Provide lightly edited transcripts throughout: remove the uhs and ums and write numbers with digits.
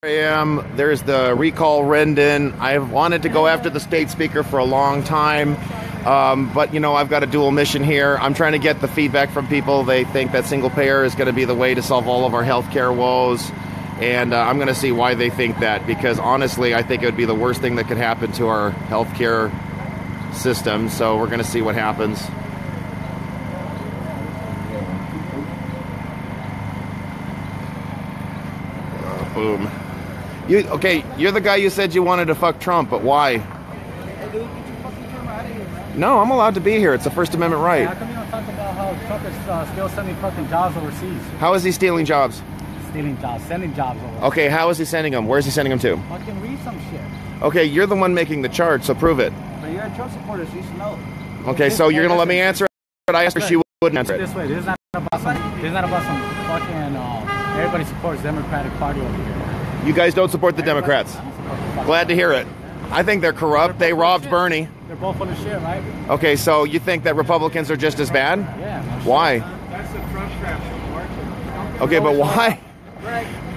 I am. There's the recall Rendon. I've wanted to go after the state speaker for a long time, but you know, I've got a dual mission here. I'm trying to get the feedback from people. They think that single payer is going to be the way to solve all of our healthcare woes, and I'm going to see why they think that, because honestly, I think it would be the worst thing that could happen to our healthcare system. So we're going to see what happens. Boom. Okay, you're the guy you said you wanted to fuck Trump, but why? Hey dude, get your fucking camera out of here, man. No, I'm allowed to be here. It's a First Amendment right. How come you don't talk about how Trump is still sending fucking jobs overseas? How is he stealing jobs? Stealing jobs, sending jobs overseas. Okay, how is he sending them? Where is he sending them to? Fucking read some shit. Okay, you're the one making the charge, so prove it. But you're a Trump supporter, so you should know. Okay, so you're gonna let me answer it, but I asked her, she wouldn't answer it. This way, this is not about some fucking everybody supports Democratic Party over here. You guys don't support the Democrats. Glad to hear it. I think they're corrupt. They robbed Bernie. They're both full of shit, right? Okay, so you think that Republicans are just as bad? Yeah. Why? That's the Trump trap. Okay, but why?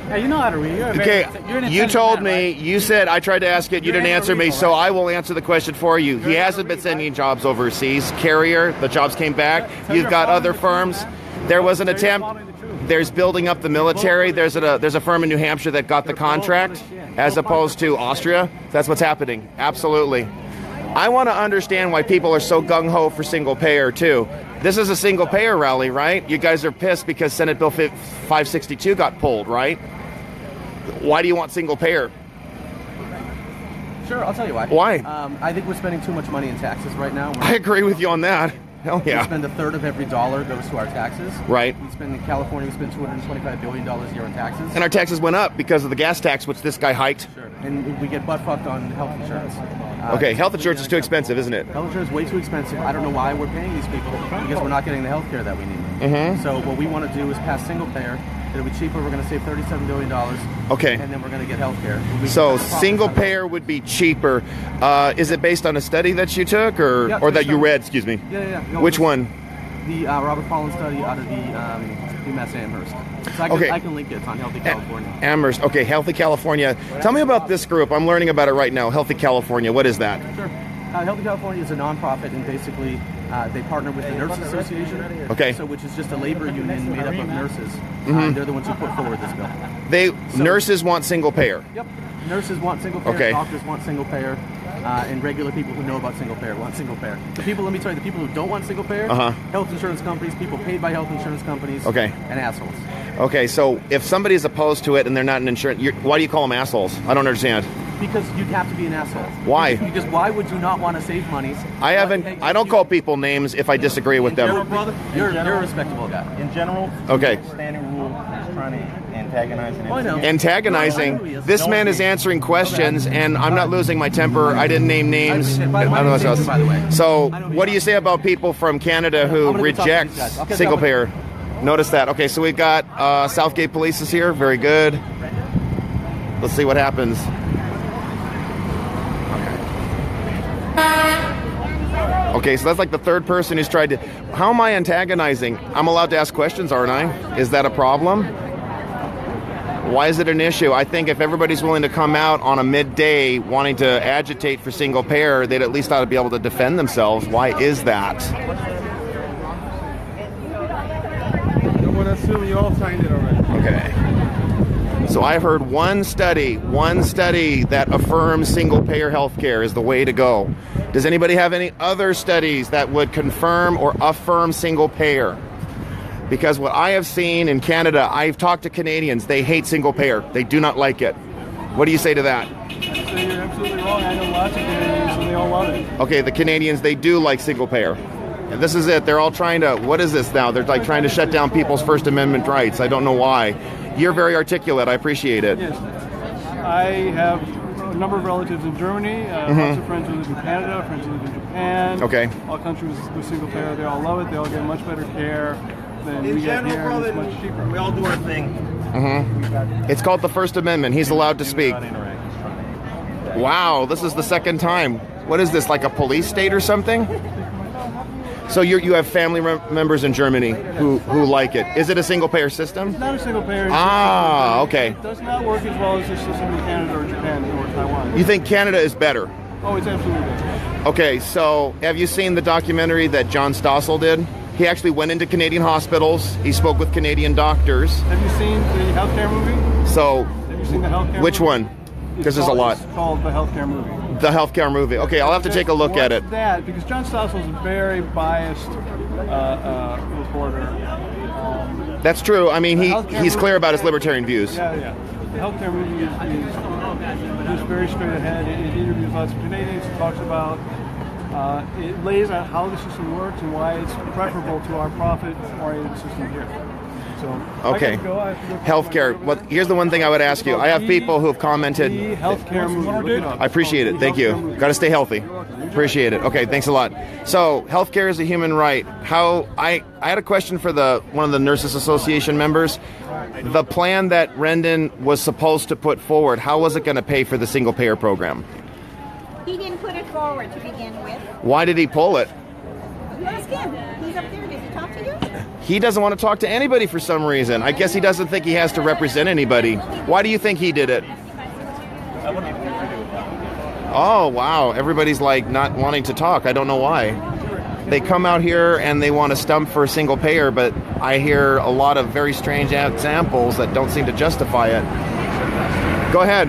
Hey, you know how to read. You told me, you said, I tried to ask it, you didn't answer me, so I will answer the question for you. He hasn't been sending jobs overseas. Carrier, the jobs came back. You've got other firms. There was an attempt. There's building up the military. There's a firm in New Hampshire that got the contract as opposed to Austria. That's what's happening. Absolutely. I want to understand why people are so gung-ho for single payer, too. This is a single payer rally, right? You guys are pissed because Senate Bill 562 got pulled, right? Why do you want single payer? Sure, I'll tell you why. Why? I think we're spending too much money in taxes right now. I agree with you on that. Hell yeah. We spend a third of every dollar goes to our taxes. Right. We spend in California, we spend $225 billion a year on taxes. And our taxes went up because of the gas tax, which this guy hiked. Sure. And we get butt fucked on health insurance. Okay, health insurance is too expensive, isn't it? Health insurance is way too expensive. I don't know why we're paying these people, because we're not getting the health care that we need. Mm-hmm. So what we want to do is pass single payer. It'll be cheaper. We're going to save $37 billion. Okay. And then we're going to get health care. So single payer would be cheaper. Is it based on a study that you took or that you read, excuse me? Yeah. Which one? The Robert Pollin study out of the UMass Amherst. So I can link it. It's on Healthy California. Amherst. Okay, Healthy California. Tell me about this group. I'm learning about it right now. Healthy California. What is that? Sure. Healthy California is a nonprofit, and basically they partner with the Nurses Association. Okay. So, which is just a labor union made up of nurses. They're the ones who put forward this bill. Nurses want single payer. Yep. Nurses want single payer. Okay. Doctors want single payer. And regular people who know about single payer want single payer. Let me tell you, the people who don't want single payer, health insurance companies, people paid by health insurance companies, and assholes. Okay, so if somebody's opposed to it and they're not an insurance, why do you call them assholes? I don't understand. Because you'd have to be an asshole. Why? Because why would you not want to save money? I don't call people names if I disagree with them. You're a respectable guy. In general, standing rule is trying to antagonize and antagonizing. This man is answering questions, and I'm not losing my temper. I didn't name names. I don't know what else. So, what do you say about people from Canada who reject single payer? Notice that. Okay, so we've got Southgate Police is here. Very good. Let's see what happens. Okay, so that's like the third person who's tried to... How am I antagonizing? I'm allowed to ask questions, aren't I? Is that a problem? Why is it an issue? I think if everybody's willing to come out on a midday wanting to agitate for single payer, they'd at least ought to be able to defend themselves. Why is that? You all signed it already. Okay. So I've heard one study that affirms single payer health care is the way to go. Does anybody have any other studies that would confirm or affirm single payer? Because what I have seen in Canada, I've talked to Canadians, they hate single payer. They do not like it. What do you say to that? I say you're absolutely wrong. I know lots of Canadians and they all love it. Okay, the Canadians, they do like single payer. And this is it. They're all trying to, what is this now? They're like trying to shut down people's First Amendment rights. I don't know why. You're very articulate. I appreciate it. Yes. I have a number of relatives in Germany, lots of friends who live in Canada, friends who live in Japan. Okay. All countries with single payer. They all love it. They all get much better care than we get here. And it's much cheaper. We all do our thing. It's called the First Amendment. He's allowed to speak. Wow, this is the second time. What is this, like a police state or something? So you have family members in Germany who like it. Is it a single-payer system? It's not a single-payer system. Okay. It does not work as well as the system in Canada or Japan or Taiwan. You think Canada is better? Oh, it's absolutely better. Okay, so have you seen the documentary that John Stossel did? He actually went into Canadian hospitals. He spoke with Canadian doctors. Have you seen the healthcare movie? So, have you seen the healthcare which movie? one? Because there's a lot. It's called the healthcare movie. The healthcare movie. Okay, I'll have to take a look at it. That because John Stossel is a very biased reporter. That's true. I mean, he's clear about his libertarian views. Yeah. The healthcare movie is very straight ahead. It interviews lots of Canadians. It talks about. It lays out how the system works and why it's preferable to our profit-oriented system here. So, okay. Healthcare. Well, here's the one thing I would ask you. I have people who have commented. The healthcare movie. I appreciate it. Thank you. Got to stay healthy. Appreciate it. Okay, thanks a lot. So, healthcare is a human right. I had a question for one of the Nurses Association members. The plan that Rendon was supposed to put forward, how was it going to pay for the single-payer program? He didn't put it forward to begin with. Why did he pull it? You ask him. He's up there. Does he talk to you? He doesn't want to talk to anybody for some reason. I guess he doesn't think he has to represent anybody. Why do you think he did it? Oh, wow. Everybody's like not wanting to talk. I don't know why. They come out here and they want to stump for a single payer, but I hear a lot of very strange examples that don't seem to justify it. Go ahead.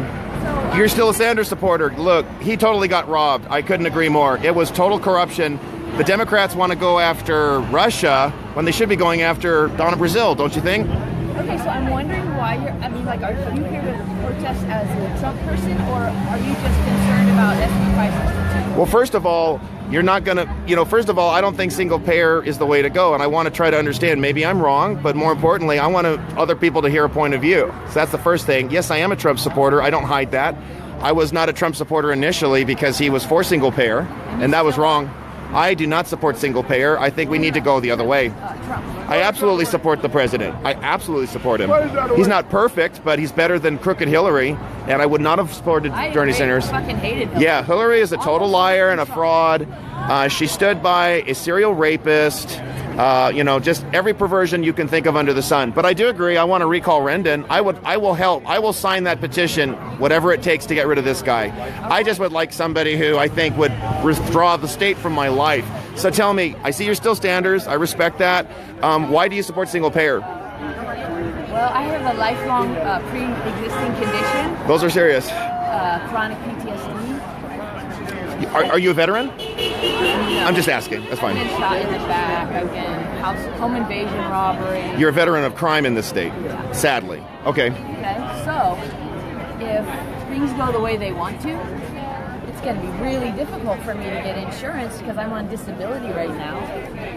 You're still a Sanders supporter. Look, he totally got robbed. I couldn't agree more. It was total corruption. The Democrats want to go after Russia when they should be going after Donna Brazil, don't you think? Okay, so I'm wondering why are you here to protest as a Trump person, or are you just concerned about SB 562? Well, first of all, you're not going to, first of all, I don't think single payer is the way to go, and I want to try to understand. Maybe I'm wrong, but more importantly, I want other people to hear a point of view. So that's the first thing. Yes, I am a Trump supporter. I don't hide that. I was not a Trump supporter initially because he was for single payer, and that was wrong. I do not support single payer. I think we need to go the other way. I absolutely support the president. I absolutely support him. He's not perfect, but he's better than crooked Hillary, and I would not have supported Bernie Sanders. I fucking hated Hillary. Yeah, Hillary is a total liar and a fraud. She stood by a serial rapist. Just every perversion you can think of under the sun. But I do agree. I want to recall Rendon. I will help. I will sign that petition, whatever it takes to get rid of this guy. I just would like somebody who I think would withdraw the state from my life. So tell me, I see you're still Sanders. I respect that. Why do you support single payer? Well, I have a lifelong pre-existing condition. Those are serious. Chronic PTSD. Are you a veteran? No. I'm just asking. That's fine. I've been shot in the back. I've been home invasion, robbery. You're a veteran of crime in this state, sadly. Okay. Okay, so if things go the way they want to, it's going to be really difficult for me to get insurance because I'm on disability right now.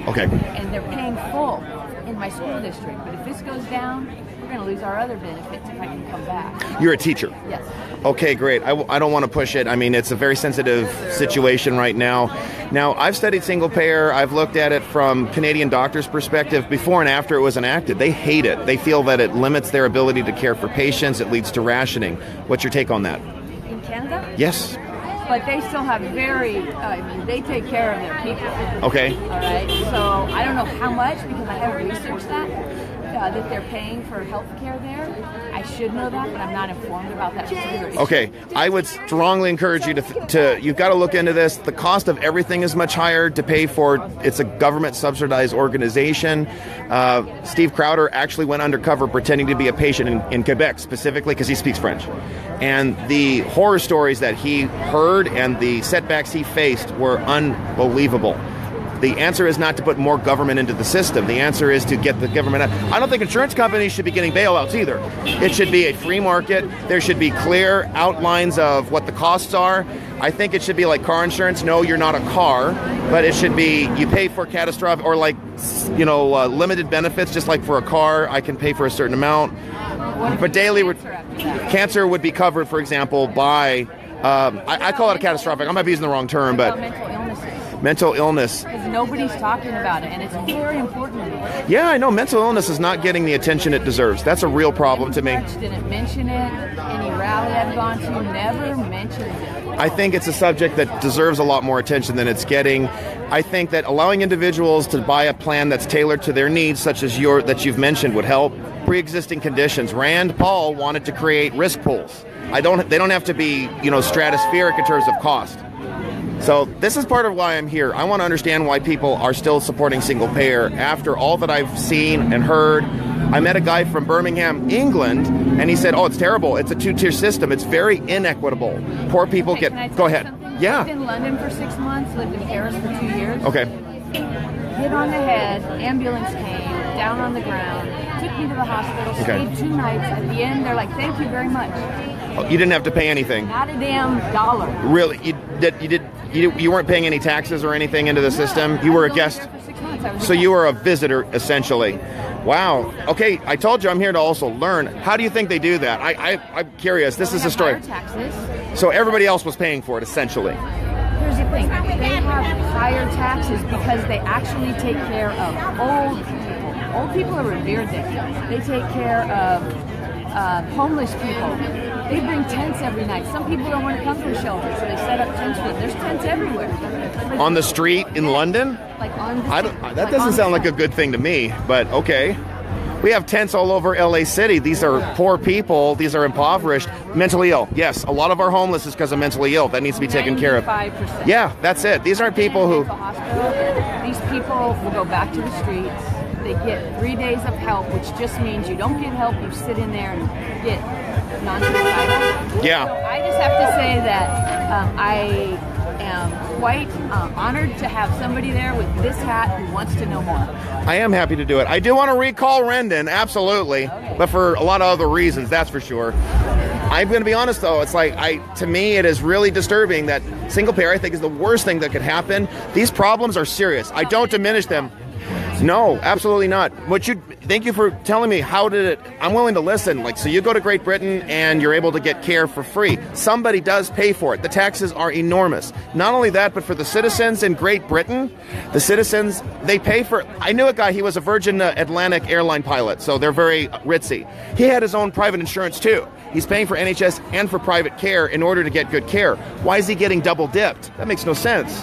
Okay. And they're paying full in my school district. But if this goes down, we're going to lose our other benefits if I can come back. You're a teacher? Yes. Okay, great. I don't want to push it. I mean, it's a very sensitive situation right now. Now, I've studied single payer. I've looked at it from Canadian doctors' perspective before and after it was enacted. They hate it. They feel that it limits their ability to care for patients. It leads to rationing. What's your take on that? In Canada? Yes. But they still have they take care of their people. Okay. All right. So I don't know how much because I haven't researched that they're paying for health care there. I should know that, but I'm not informed about that particular issue. Okay. I would strongly encourage you to you've got to look into this. The cost of everything is much higher to pay for. It's a government subsidized organization. Steve Crowder actually went undercover pretending to be a patient in Quebec, specifically because he speaks French. And the horror stories that he heard and the setbacks he faced were unbelievable. The answer is not to put more government into the system. The answer is to get the government out. I don't think insurance companies should be getting bailouts either. It should be a free market. There should be clear outlines of what the costs are. I think it should be like car insurance. No, you're not a car, but it should be you pay for catastrophic or limited benefits, just like for a car. I can pay for a certain amount. But daily cancer would be covered, for example, by I call it a catastrophic. I might be using the wrong term, but Mental illness. Because nobody's talking about it, and it's very important to me. Yeah, I know. Mental illness is not getting the attention it deserves. That's a real problem to me. Didn't mention it. Any rally I've gone to never mentions it. I think it's a subject that deserves a lot more attention than it's getting. I think that allowing individuals to buy a plan that's tailored to their needs, such as that you've mentioned, would help. Pre-existing conditions. Rand Paul wanted to create risk pools. They don't have to be, stratospheric in terms of cost. So this is part of why I'm here. I want to understand why people are still supporting single payer after all that I've seen and heard. I met a guy from Birmingham, England, and he said, "Oh, it's terrible. It's a two-tier system. It's very inequitable. Poor people get." Go ahead. Something? Yeah. Lived in London for 6 months. Lived in Paris for 2 years. Okay. Hit on the head. Ambulance came. Down on the ground. Took me to the hospital. Okay. Stayed 2 nights. At the end, they're like, "Thank you very much." Oh, you didn't have to pay anything. Not a damn dollar. Really? You weren't paying any taxes or anything into the system? You were a guest? For 6 months. So you were a visitor, essentially. Wow. Okay, I told you I'm here to also learn. How do you think they do that? I'm curious. This is a story. Taxes. So everybody else was paying for it, essentially. Here's the thing. They have higher taxes because they actually take care of old people. Old people are revered there. They take care of homeless people. They bring tents every night. Some people don't want to come to a shelter, so they set up tents for them. There's tents everywhere. On the street in London? Like on the that doesn't sound like a good thing to me, but okay. We have tents all over LA City. These are poor people. These are impoverished. Mentally ill. Yes, a lot of our homeless is because of mentally ill. That needs to be taken care of. 95%. Yeah, that's it. These aren't people who... These people will go back to the streets. They get 3 days of help, which just means you don't get help. You sit in there and get non-suicidal. Yeah. So I just have to say that I am quite honored to have somebody there with this hat who wants to know more. I am happy to do it. I do want to recall Rendon, absolutely, okay. But for a lot of other reasons, that's for sure. I'm going to be honest, though. It's like, to me, it is really disturbing that single payer, I think, is the worst thing that could happen. These problems are serious. I don't diminish them. No, absolutely not. Thank you for telling me how did it. I'm willing to listen. So you go to Great Britain and you're able to get care for free. Somebody does pay for it. The taxes are enormous. Not only that, but for the citizens in Great Britain, the citizens, they pay for. I knew a guy. He was a Virgin Atlantic airline pilot, so they're very ritzy. He had his own private insurance too. He's paying for NHS and for private care in order to get good care. Why is he getting double dipped? That makes no sense.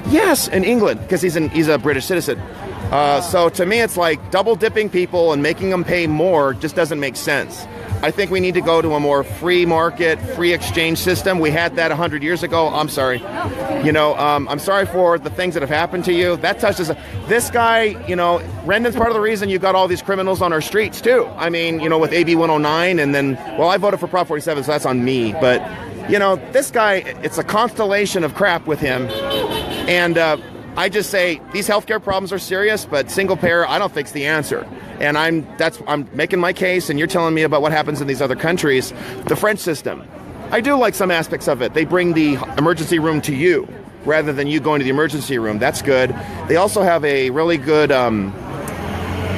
Yes, in England, because he's a British citizen. So to me, it's like double dipping people and making them pay more just doesn't make sense. I think we need to go to a more free market, free exchange system. We had that 100 years ago. I'm sorry. I'm sorry for the things that have happened to you. That touches this guy. Rendon's part of the reason you got all these criminals on our streets too. I mean, with AB 109, and then, I voted for Prop 47, so that's on me. But this guy, it's a constellation of crap with him, and I just say these healthcare problems are serious, but single payer, I don't think is the answer. And I'm making my case, and you're telling me about what happens in these other countries. The French system, I do like some aspects of it. They bring the emergency room to you rather than you going to the emergency room. That's good. They also have a really good.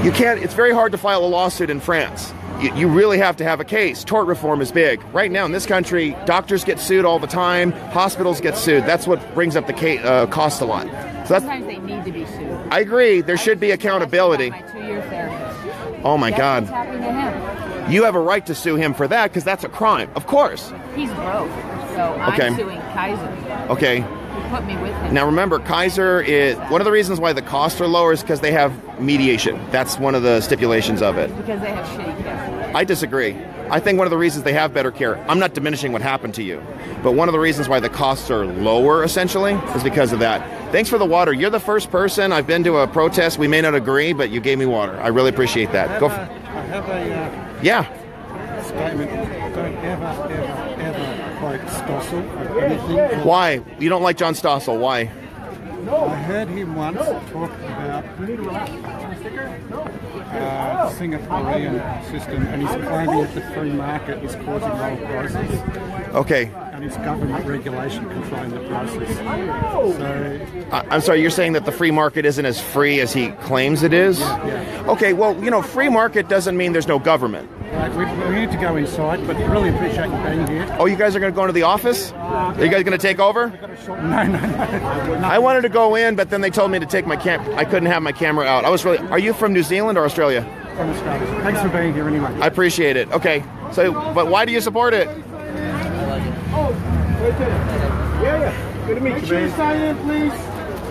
It's very hard to file a lawsuit in France. You really have to have a case. Tort reform is big. Right now in this country, doctors get sued all the time. Hospitals get sued. That's what brings up the cost a lot. So sometimes they need to be sued. I agree. There should be accountability. My 2-year therapist. Oh my God. What's happening to him? You have a right to sue him for that because that's a crime. Of course. He's broke, so I'm suing Kaiser. Okay. He put me with him. Now remember, Kaiser is one of the reasons why the costs are lower is because they have mediation. That's one of the stipulations of it. Because they have shitty care. I disagree. I think one of the reasons they have better care, I'm not diminishing what happened to you, but one of the reasons why the costs are lower, essentially, is because of that. Thanks for the water. You're the first person. I've been to a protest. We may not agree, but you gave me water. I really appreciate that. I have a statement. Don't ever quote Stossel or anything. Why? You don't like John Stossel. Why? I heard him once talk about Singaporean system, and he's claiming that the free market is causing lower prices. Okay. And it's government regulation controlling the prices. So, I'm sorry, you're saying that the free market isn't as free as he claims it is? Yeah. Okay, well, free market doesn't mean there's no government. We need to go inside, but really appreciate you being here. Oh, you guys are going to go into the office? Are you guys going to take over? No. I wanted to go in, but then they told me to take my I couldn't have my camera out. I was really. Are you from New Zealand or Australia? From Australia. Thanks for being here anyway. I appreciate it. Okay. So, but why do you support it? Oh, yeah. Good to meet you. Make sure you sign in, please.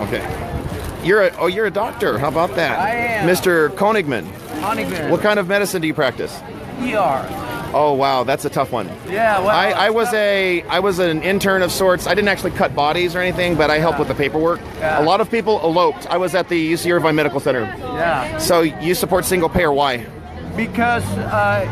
Okay. You're a doctor. How about that? I am. Mr. Konigman. Konigman. What kind of medicine do you practice? ER. Oh wow, that's a tough one. Yeah, well, I was an intern of sorts. I didn't actually cut bodies or anything, but I helped with the paperwork. Yeah. A lot of people eloped. I was at the UC Irvine Medical Center. Yeah. So you support single payer? Why? Because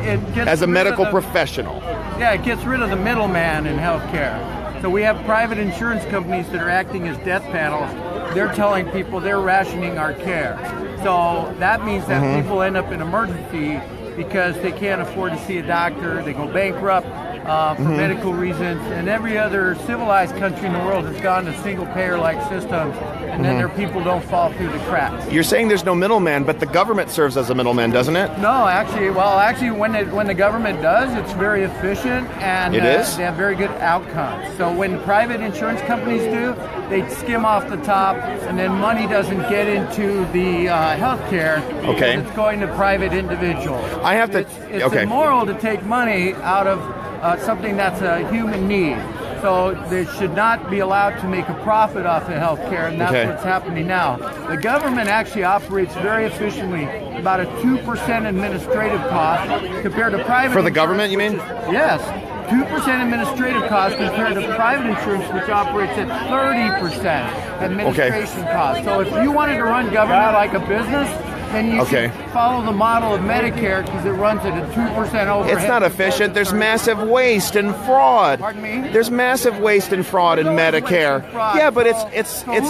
it gets as a rid medical of professional. Yeah, it gets rid of the middleman in healthcare. So we have private insurance companies that are acting as death panels. They're telling people they're rationing our care. So that means that people end up in emergency because they can't afford to see a doctor. They go bankrupt for medical reasons. And every other civilized country in the world has gone to single payer-like systems. And then their people don't fall through the cracks. You're saying there's no middleman, but the government serves as a middleman, doesn't it? No, actually, when the government does, it's very efficient and it is? They have very good outcomes. So when private insurance companies do, they skim off the top, and then money doesn't get into the healthcare because it's going to private individuals. I have to. It's immoral to take money out of something that's a human need. So they should not be allowed to make a profit off of healthcare, and that's what's happening now. The government actually operates very efficiently, about a 2% administrative cost compared to private. For the government, you mean? Yes, 2% administrative cost compared to private insurance, which operates at 30% administration cost. So if you wanted to run government like a business, then you should follow the model of Medicare because it runs at a 2% overhead. It's not efficient. There's massive waste and fraud. Pardon me? There's massive waste and fraud in Medicare. Yeah, but it's unbelievable.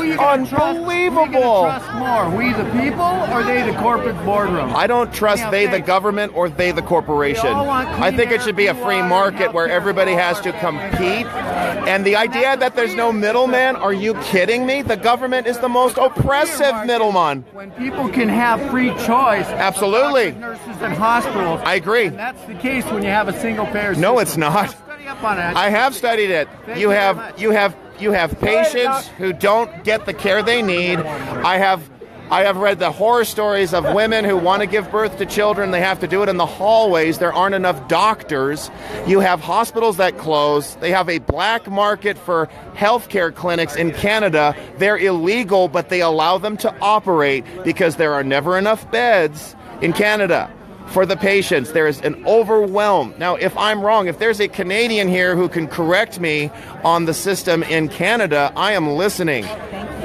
Who are you going to trust more, we the people or they the corporate boardroom? I don't trust they the government or they the corporation. I think it should be a free market where everybody has to compete. And the idea that there's no middleman, are you kidding me? The government is the most oppressive middleman. When people can have free choice. Absolutely. Nurses and hospitals. I agree. And that's the case when you have a single payer system. No, it's not. Study up on it. I have studied it. You have patients who don't get the care they need. I have read the horror stories of women who want to give birth to children. They have to do it in the hallways. There aren't enough doctors. You have hospitals that close. They have a black market for healthcare clinics in Canada. They're illegal, but they allow them to operate because there are never enough beds in Canada for the patients. There is an overwhelm. Now, if I'm wrong, if there's a Canadian here who can correct me on the system in Canada, I am listening.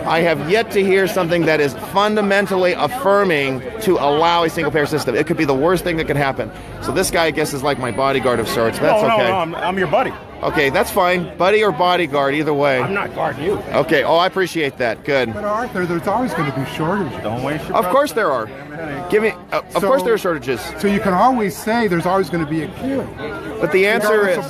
I have yet to hear something that is fundamentally affirming to allow a single-payer system. It could be the worst thing that could happen. So this guy, I guess, is like my bodyguard of sorts. That's okay. No, I'm your buddy. Okay, that's fine. Buddy or bodyguard, either way. I'm not guarding you. Okay, I appreciate that. Good. But Arthur, there's always going to be shortages. Don't waste your Of course there are. Give me. Of course there are shortages. So you can always say there's always going to be a queue. But the answer is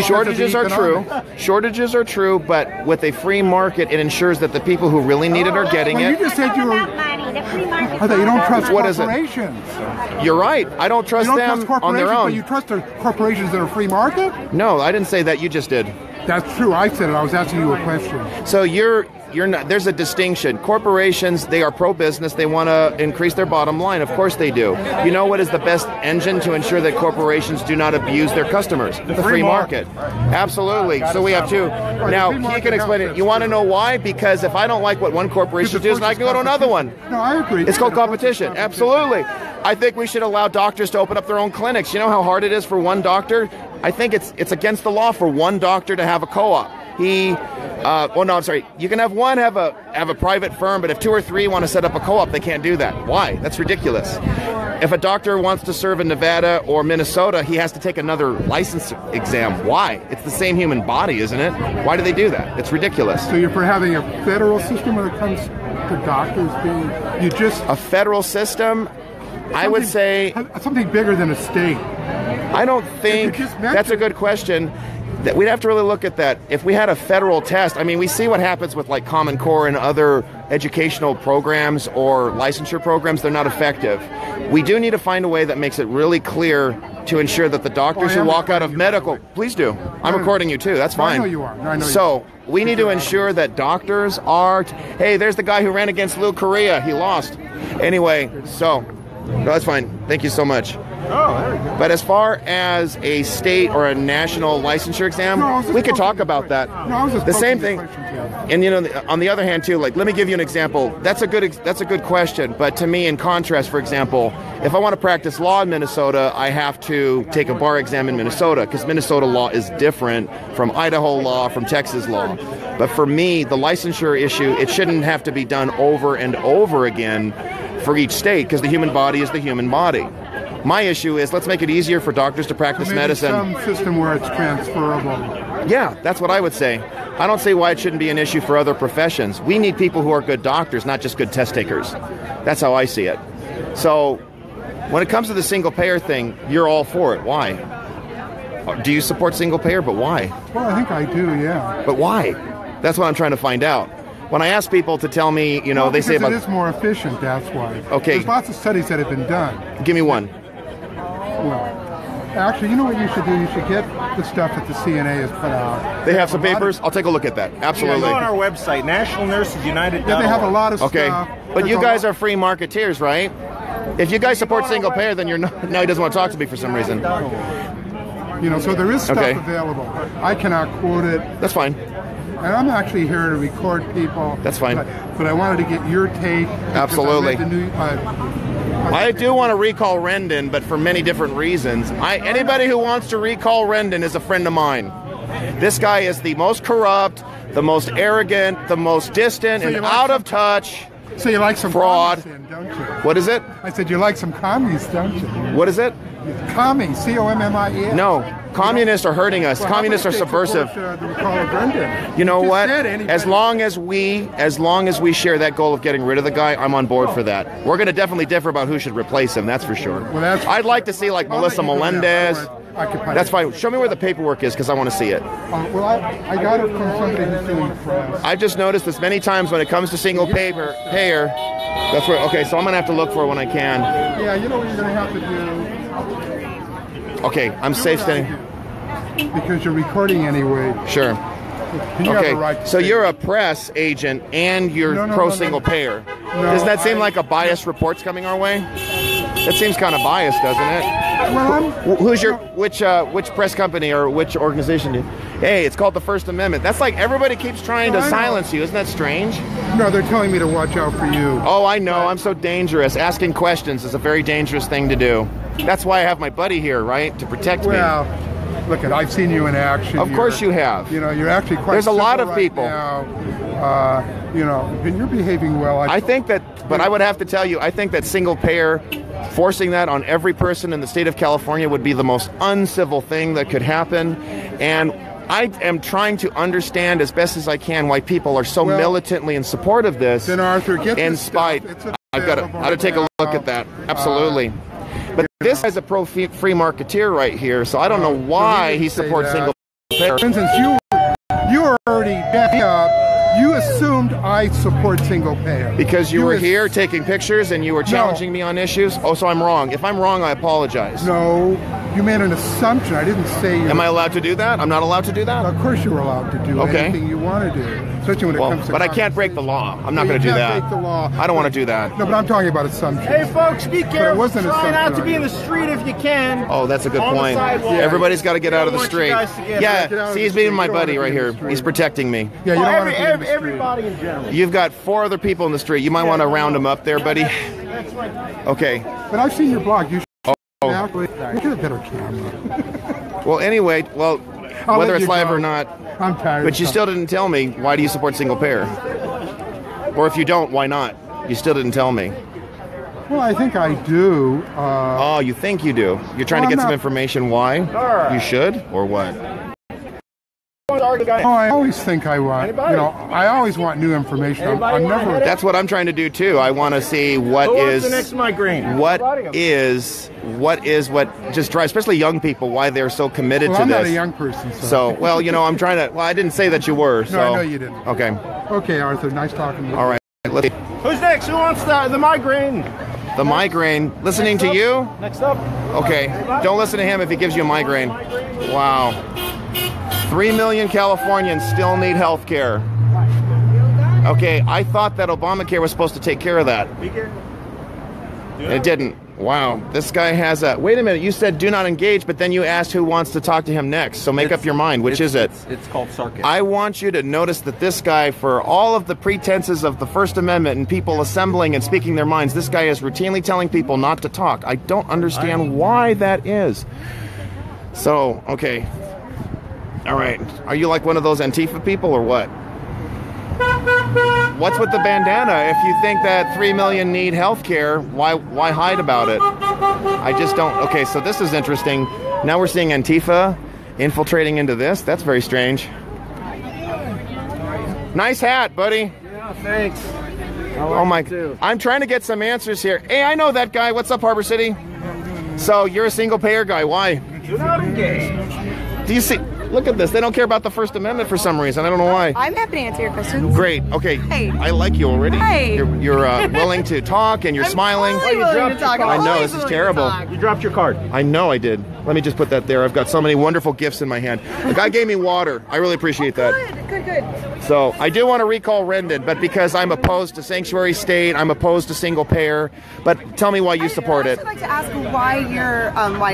shortages are true. Shortages are true, but with a free market, it ensures that the people who really need it are getting it. You just said you were. I thought you don't trust corporations. You're right. I don't trust them on their own. But you trust the corporations in a free market? No, I didn't say that. You just did. That's true. I said it. I was asking you a question. So you're not. There's a distinction. Corporations, they are pro-business. They want to increase their bottom line. Of course they do. You know what is the best engine to ensure that corporations do not abuse their customers? The free market. Absolutely. So we have two. Now, he can explain it. You want to know why? Because if I don't like what one corporation does, I can go to another one. No, I agree. It's called competition. Absolutely. I think we should allow doctors to open up their own clinics. You know how hard it is for one doctor? I think it's against the law for one doctor to have a co-op. You can have one have a private firm, but if two or three want to set up a co-op, they can't do that. Why? That's ridiculous. If a doctor wants to serve in Nevada or Minnesota, he has to take another license exam. Why? It's the same human body, isn't it? Why do they do that? It's ridiculous. So you're for having a federal system when it comes to doctors being a federal system? I would say something bigger than a state. I don't think that's a good question. We'd have to really look at that. If we had a federal test, I mean, we see what happens with like Common Core and other educational programs or licensure programs. They're not effective. We do need to find a way that makes it really clear to ensure that the doctors who walk out of medical, please do. I'm recording you too. That's fine. I know you are. I know so we need to ensure that doctors are. Hey, there's the guy who ran against Lou Correa. He lost. Anyway, so no, that's fine. Thank you so much. Oh, there we go. But as far as a state or a national licensure exam, we could talk about that. No, I was just the same thing. And you know, on the other hand, too, like let me give you an example. That's a good question. But to me, in contrast, for example, if I want to practice law in Minnesota, I have to take a bar exam in Minnesota because Minnesota law is different from Idaho law, from Texas law. But for me, the licensure issue, it shouldn't have to be done over and over again for each state because the human body is the human body. My issue is let's make it easier for doctors to practice medicine. Some system where it's transferable. Yeah, that's what I would say. I don't see why it shouldn't be an issue for other professions. We need people who are good doctors, not just good test takers. That's how I see it. So when it comes to the single payer thing, you're all for it. Why? Do you support single payer? But why? Well, I think I do, yeah. But why? That's what I'm trying to find out. When I ask people to tell me, you know, well, they say about... it is more efficient, that's why. Okay. There's lots of studies that have been done. Give me one. Well, actually, you know what you should do? You should get the stuff that the CNA has put out. They have some papers? I'll take a look at that. Absolutely. Go on our website, nationalnursesunited.org. Yeah, they have a lot of okay. stuff. But you guys are free marketeers, right? If you guys support single payer, then you're not... No, he doesn't want to talk to me for some reason. You know, so there is stuff available. I cannot quote it. That's fine. And I'm actually here to record people. That's fine. But I wanted to get your take. Absolutely. I do want to recall Rendon, but for many different reasons. Anybody who wants to recall Rendon is a friend of mine. This guy is the most corrupt, the most arrogant, the most distant, and out of touch. So you like some fraud, don't you? What is it? I said you like some commies, don't you? What is it? Commies, C-O-M-M-I-E. No, communists are hurting us. Well, communists are subversive. You know what? As long as we share that goal of getting rid of the guy, I'm on board for that. We're going to definitely differ about who should replace him. That's for sure. Well, I'd like to see like Melissa Melendez. That's fine. Show me where the paperwork is because I want to see it. Well, I got it from somebody who's doing press. I've just noticed this many times when it comes to single payer. That's where. Okay, so I'm gonna have to look for it when I can. Yeah, you know what you're gonna have to do. Okay, I'm safe standing. Because you're recording anyway. Sure. Okay, so you're a press agent and you're pro-single payer. Doesn't that seem like a biased report's coming our way? That seems kind of biased, doesn't it? Well, which press company or which organization? Hey, it's called the First Amendment. That's like everybody keeps trying to silence you. Isn't that strange? No, they're telling me to watch out for you. Oh, I know. I'm so dangerous. Asking questions is a very dangerous thing to do. That's why I have my buddy here, right? To protect me. Well, look, I've seen you in action. Of course you have. You know, you're actually quite There's a lot of right people. Now. You know, and you're behaving well. I think that, but I would have to tell you, I think that single payer, forcing that on every person in the state of California would be the most uncivil thing that could happen. And I am trying to understand as best as I can why people are so militantly in support of this. Then Arthur, get in spite. I've got to take a look at that. Absolutely. But this guy's a pro-free marketeer right here, so I don't know why he supports single payer. For instance, you were already backing up. You assumed I support single payer. Because you were here taking pictures and you were challenging me on issues? Oh, so I'm wrong. If I'm wrong, I apologize. No, you made an assumption. I didn't say you. Am I allowed to do that? I'm not allowed to do that? Of course you're allowed to do anything you want to do. Especially when it comes to but I can't break the law. I'm not going to do that. Break the law. I don't want to do that. No, but I'm talking about assumptions. Hey, folks, be careful. Try not to be in the street. street if you can. Oh, that's a good point. Everybody's got to get out of the street. Yeah, see, he's being my buddy right here. He's protecting me. Yeah, you don't want to everybody in general. You've got 4 other people in the street. You might want to round them up there, buddy. That's right. Okay. But I've seen your blog. You should actually get a better camera. Well, anyway, whether it's live or not, I'm tired. But you still didn't tell me, why do you support single payer? Or if you don't, why not? You still didn't tell me. Well, I think I do. Oh, you think you do? You're trying to get some information why? You should? Or what? I always think I want, I always want new information. I'm never. That's what I'm trying to do too. I want to see what is next migraine. What just drives, especially young people, why they're so committed to I'm this. not a young person. So, well, I'm trying to. Well, I didn't say that you were. So. No, I know you didn't. Okay. Okay, Arthur. Nice talking to you. All right. Let's. Who's next? Who wants the migraine? The migraine. Listening to you? Next up. Okay. Don't listen to him if he gives you a migraine. Wow. 3 million Californians still need health care. Okay, I thought that Obamacare was supposed to take care of that. It didn't. Wow. This guy has a... Wait a minute. You said do not engage, but then you asked who wants to talk to him next. So make up your mind. Which is it? It's called sarcasm. I want you to notice that this guy, for all of the pretenses of the First Amendment and people assembling and speaking their minds, this guy is routinely telling people not to talk. I don't understand why that is. So, okay. All right. Are you like one of those Antifa people or what? What's with the bandana? If you think that 3 million need health care, why hide about it? I just don't. Okay, so this is interesting. Now we're seeing Antifa infiltrating into this. That's very strange. Nice hat, buddy. Yeah, thanks. Oh my. I'm trying to get some answers here. Hey, I know that guy. What's up, Harbor City? So you're a single payer guy. Why? Do not engage. Do you see? Look at this. They don't care about the First Amendment for some reason. I don't know why. I'm happy to answer your questions. Great. Okay. Hey. I like you already. Hey. You're willing to talk and you're smiling. Totally willing to talk. I know, this is terrible. You dropped your card. I know I did. Let me just put that there. I've got so many wonderful gifts in my hand. The guy gave me water. I really appreciate that. Good. So I do want to recall Rendon, but because I'm opposed to sanctuary state, I'm opposed to single payer. But tell me why you support it. I'd like to ask why you're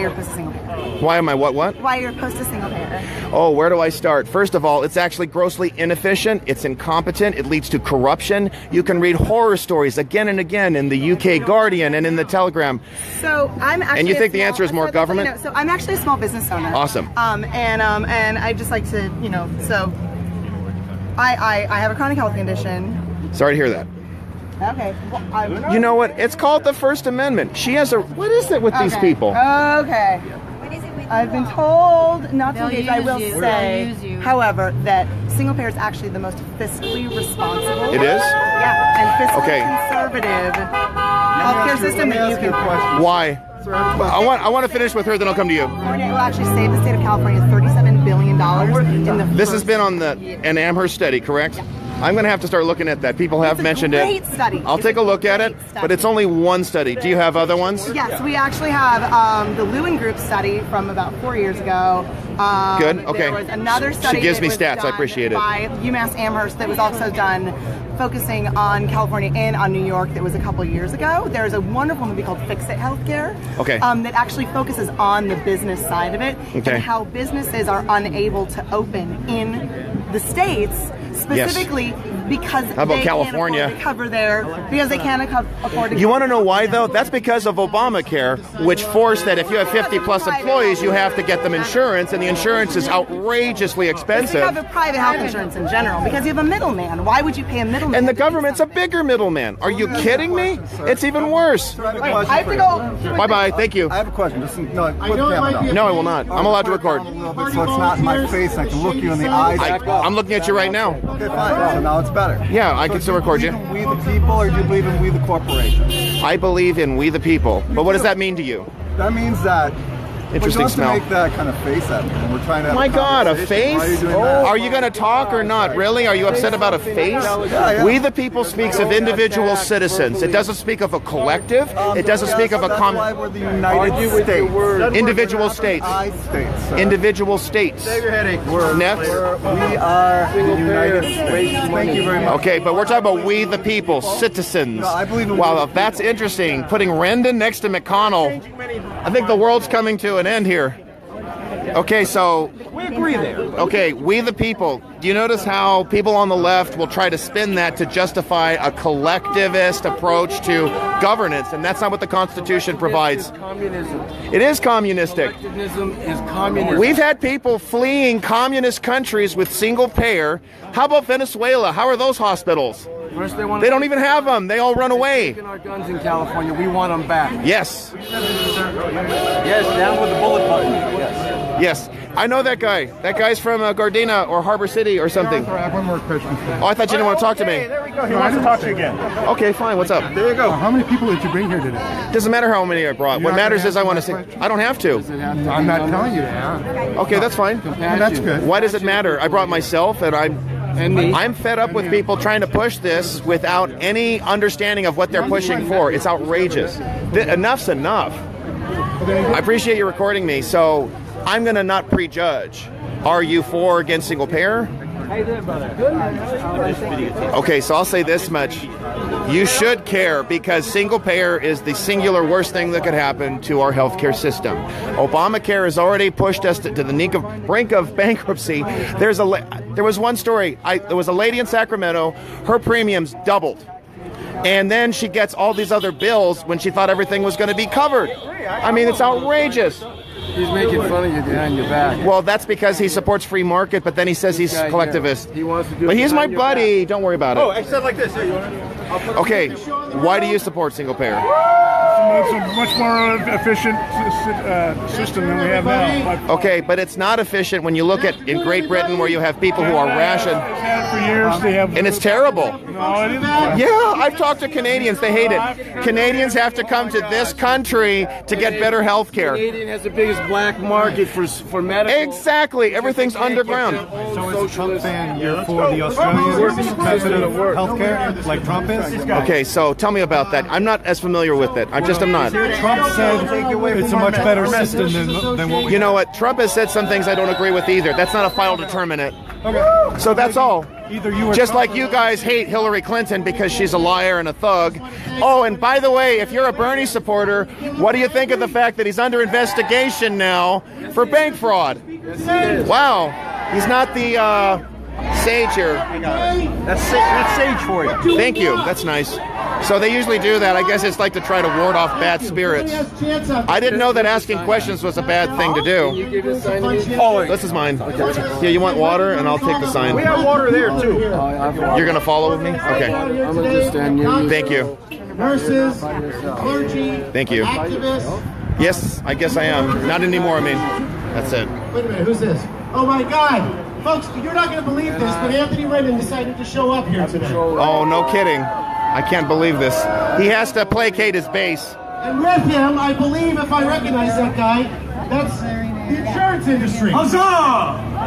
opposed to single payer. Why am I what? Why you're opposed to single payer. Oh, where do I start? First of all, it's actually grossly inefficient. It's incompetent. It leads to corruption. You can read horror stories again and again in the UK Guardian and in the Telegram. So I'm actually. And you think the answer is more government? So I'm actually a small business owner. Awesome. And I just like to, so I have a chronic health condition. Sorry to hear that. Okay. Well, you know what? It's called the First Amendment. She has a. What is it with these people? Okay. I've been told not to engage. I will say, however, that single payer is actually the most fiscally responsible. It is? Yeah, and fiscally conservative healthcare system that you can. Why? I want to finish with her, then I'll come to you. It will actually save the state of California $37 billion in the. This has been on an Amherst study, correct? Yeah. I'm going to have to start looking at that. People have mentioned it. It's a great study. I'll take a look at it, but it's only one study. Do you have other ones? Yes, we actually have the Lewin Group study from about 4 years ago. Good, okay. There was another study. She gives me stats. I appreciate it. By UMass Amherst that was also done focusing on California and on New York that was a couple of years ago. There's a wonderful movie called Fix It Healthcare that actually focuses on the business side of it and how businesses are unable to open in the states specifically because how about California? Because they can't afford to. You want to know why though? That's because of Obamacare, which forced that if you have 50 plus employees, you have to get them insurance, and the insurance is outrageously expensive. It's because of private health insurance in general, because you have a middleman. Why would you pay a middleman? And the government's a bigger middleman. Are you kidding me? It's even worse. I have to go. Bye bye. Thank you. I have a question. No, I will not. I'm allowed to record. So it's not in my face. I can look you in the eyes. I'm looking at you right now. Okay, fine. So now it's better. Yeah, I can still record you. Do you believe in we the people, or do you believe in we the corporation? I believe in we the people. But what does that mean to you? That means that. Interesting smell. Make that kind of face at me. We're trying to. My God, a face? Why are you doing that? Are you going to talk or not? Really? Are you upset about a face? Yeah. We the people speaks of individual citizens. It doesn't speak of a collective. It doesn't speak of a we're the United States. Individual states. Individual states. Save your headache. Next. We are the United States. Thank you very much. Okay, but we're talking about we the people, citizens. No, I believe in wow, that's interesting. Putting Rendon next to McConnell. I think the world's coming to an end here. Okay, so we agree there. Okay, we the people. Do you notice how people on the left will try to spin that to justify a collectivist approach to governance, and that's not what the Constitution provides. Communism. It is communistic. Collectivism is communism. We've had people fleeing communist countries with single payer. How about Venezuela? How are those hospitals? First they don't even have them. They all run away. Taking our guns in California, we want them back. Yes. Yes, down with the bullet button. Yes. Yes. I know that guy. That guy's from Gardena or Harbor City or something. I have one more question. Oh, I thought you didn't want to talk to me. There we go. He wants to talk to you again. Okay, fine. What's up? There you go. How many people did you bring here today? Doesn't matter how many I brought. What matters is I want to say. I don't have to. I'm not telling you that. Okay, that's fine. That's good. Why does it matter? I brought myself, and I'm fed up with people trying to push this without any understanding of what they're pushing for. It's outrageous. Enough's enough. I appreciate you recording me, so I'm going to not prejudge. Are you for or against single payer? Okay, so I'll say this much. You should care because single payer is the singular worst thing that could happen to our healthcare system. Obamacare has already pushed us to the brink of bankruptcy. There was one story. There was a lady in Sacramento. Her premiums doubled. And then she gets all these other bills when she thought everything was going to be covered. I mean, it's outrageous. He's making fun of you behind your back. Well, that's because he supports free market, but then he says he's collectivist. He wants to do but it he's my behind your buddy. back. Don't worry about it. Oh, I said like this. Here, you want to? Okay, why do you support single payer? It's a much more efficient system than we have now. Okay, but it's not efficient when you look at in Great Britain where you have people who are rationed. For years, they have. And it's terrible. No, it isn't. Yeah, I've talked to Canadians. They hate it. Canadians have to come to this country to get better health care. Canadian has the biggest black market for medical. Exactly. Everything's underground. So is Trump saying you're for the Australian method of healthcare, like Trump is? Okay, so tell me about that. I'm not as familiar with it. I'm not. Trump said it's a much better system than what we You know what? Trump has said some things I don't agree with either. That's not a final determinant. Okay. So that's all. Either you or just Trump like you guys hate Hillary Clinton because she's a liar and a thug. Oh, and by the way, if you're a Bernie supporter, what do you think of the fact that he's under investigation now for bank fraud? Wow. He's not the sage here. That's sage for you. Thank you. That's nice. So they usually do that. I guess it's like to try to ward off bad spirits. I didn't know that asking questions was a bad thing to do. Oh, this is mine. Yeah, you want water, and I'll take the sign. We have water there too. You're gonna follow with me? Okay. I'm gonna just stand near you. Thank you. Nurses, clergy, thank you. activists. Yes, I guess I am. Not anymore. I mean, that's it. Wait a minute. Who's this? Oh my God. Folks, you're not going to believe this, but Anthony Rendon decided to show up here today. Oh, no kidding. I can't believe this. He has to placate his base. And with him, I believe, if I recognize that guy, that's the insurance industry. Huzzah!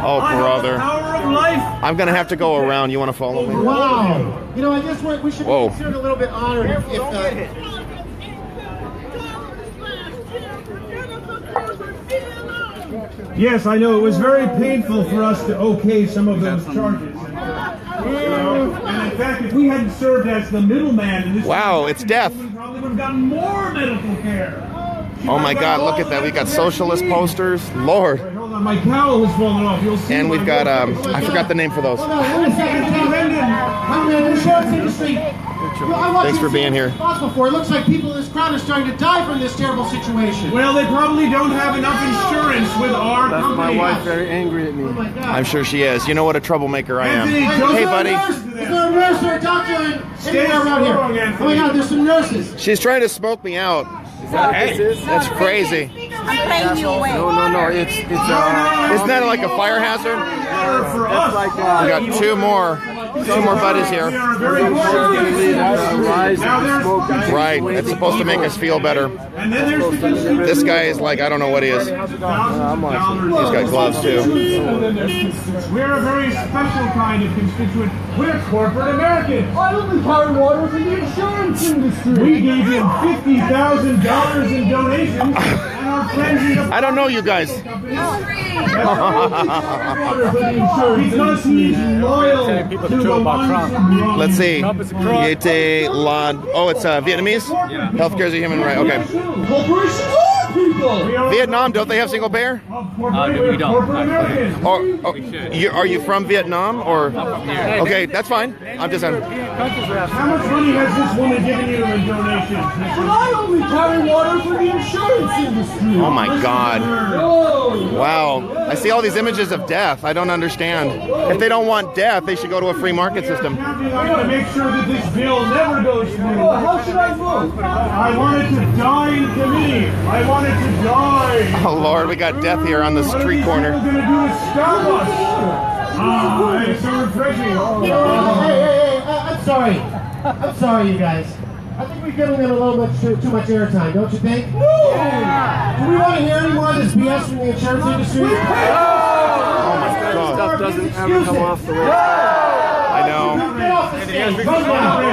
Oh, brother. Power of life. I'm going to have to go around. You want to follow me? Wow. You know, I guess we should be considered a little bit honored if Yes, I know. It was very painful for us to okay some of those charges. And in fact, if we hadn't served as the middleman in this it's death. we probably would have gotten more medical care. Oh my God, look at that. We got socialist posters. Lord. Wait, hold on, my cowl has fallen off. You'll see. And we've got, I forgot the name for those. Thanks for being here. It looks like people in this crowd are starting to die from this terrible situation. Well, they probably don't have enough insurance with our company. My wife very angry at me. Oh my God. I'm sure she is. You know what a troublemaker I am. Anthony, Hey, buddy. Is there a nurse or a doctor anywhere around here? Oh my God, there's some nurses. She's trying to smoke me out. That's crazy. I'm you away. No. It's Isn't that like a fire hazard? It's like We got two more buddies here. Right, it's supposed to make us feel better. This guy is like, I don't know what he is. He's got gloves too. We're a very special kind of constituent. We're corporate Americans. I only carry water for the insurance industry. We gave him $50,000 in donations, and our friends in the I don't know you guys. because he's loyal to the ones who Let's see. Yete Lan. Oh, it's Vietnamese? Healthcare is a human right. Okay. Corporations are people. Vietnam, don't they have single payer? we don't. Are you from Vietnam or? Okay, that's fine. I'm just. How much money has this woman given you in donations? But I only carry water for the insurance industry. Oh my God. Wow. I see all these images of death. I don't understand. If they don't want death, they should go to a free market system. I want to make sure that this bill never goes through. How should I vote? I want it to die in committee. I want it to die. Oh Lord, we got death here on the street corner. What are these people going to do to stop us? It's so refreshing. Hey, I'm sorry. I'm sorry, you guys. I think we're giving them a little bit too much airtime, don't you think? Do we want to hear any more of this BS from the insurance industry? Oh my God. Stuff doesn't ever come off the list. I know. Get off the stage. Get out of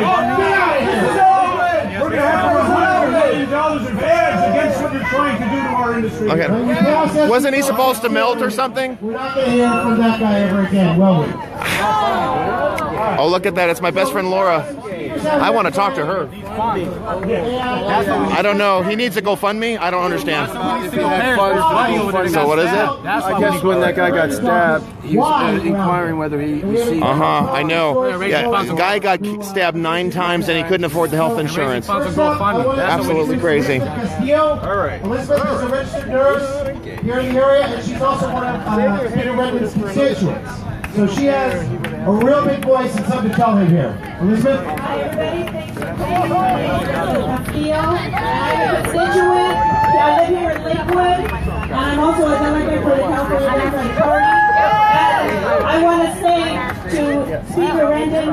here. We're going to have over $100 million of ads against what you're trying to do to our industry. Okay. Wasn't he supposed to melt or something? We're not going to hear from that guy ever again, will we? Oh, look at that. It's my best friend Laura. I want to talk to her. I don't know. He needs a GoFundMe? I don't understand. So what is it? I guess when that guy got stabbed, he was inquiring whether he received. I know. Yeah, the guy got stabbed 9 times and he couldn't afford the health insurance. Absolutely crazy. All right. Elizabeth is a registered nurse here in the area, and she's also one of Peter Rendon's constituents. So she has a real big voice and something to tell him here. Elizabeth? Hi, everybody. Thanks for coming. My name is Elizabeth. I'm a constituent. I live here in Lakewood, and I'm also a delegate for the California Democratic Party. I want to say to Speaker Rendon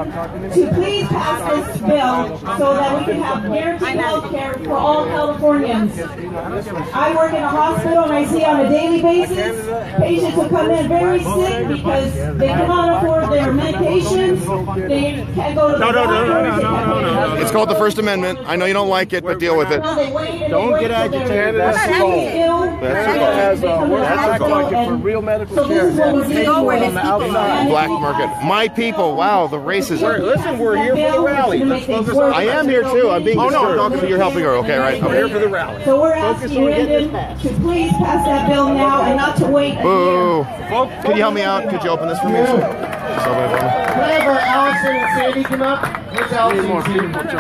to please pass this bill so that we can have guaranteed health care for all Californians. I work in a hospital and I see on a daily basis patients who come in very sick because they cannot afford their medications. They can't go to the doctor. It's called the First Amendment. I know you don't like it, but deal with it. Don't get agitated. That's a market for real medical care. Black market. My people. Wow, the racism. Listen, we're here for the rally. Let's focus on. I am here too. I'm being disturbed. I'm talking to you're helping her. Okay, right. I'm here for the rally. So we're asking Rendon to please pass that bill now and not to wait a Boo. year. Can you help me out? Could you open this for me? Can I have Allison and Sandy come up? Where's Allison and Sandy?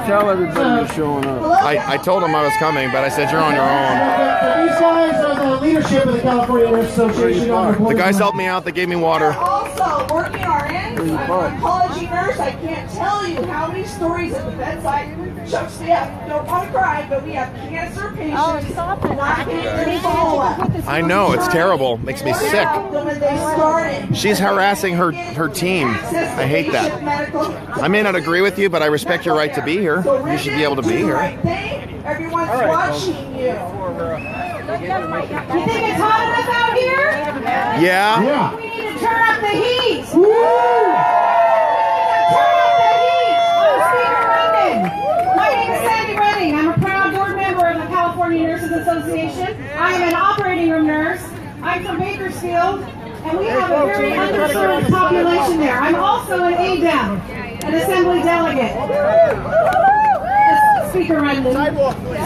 Tell everybody you're showing up. I told him I was coming, but I said you're on your own. These guys are the leadership of the California Nurse Association. The guys helped me out. They gave me water. Also, working RNs, I'm an oncology nurse. I can't tell you how many stories at the bedside. Chuck Staff, don't want to cry, but we have cancer patients not getting follow-up. I know, it's terrible. Makes me sick. She's harassing her team. I hate that. I may not agree with you, but I respect your right to be here. You should be able to be here. Everyone's watching you. You think it's hot enough out here? Yeah. We need to turn up the heat. I'm a proud board member of the California Nurses Association. I'm an operating room nurse. I'm from Bakersfield, and we have a very underserved population there. I'm also an ADEM, an assembly delegate. Speaker Rendon.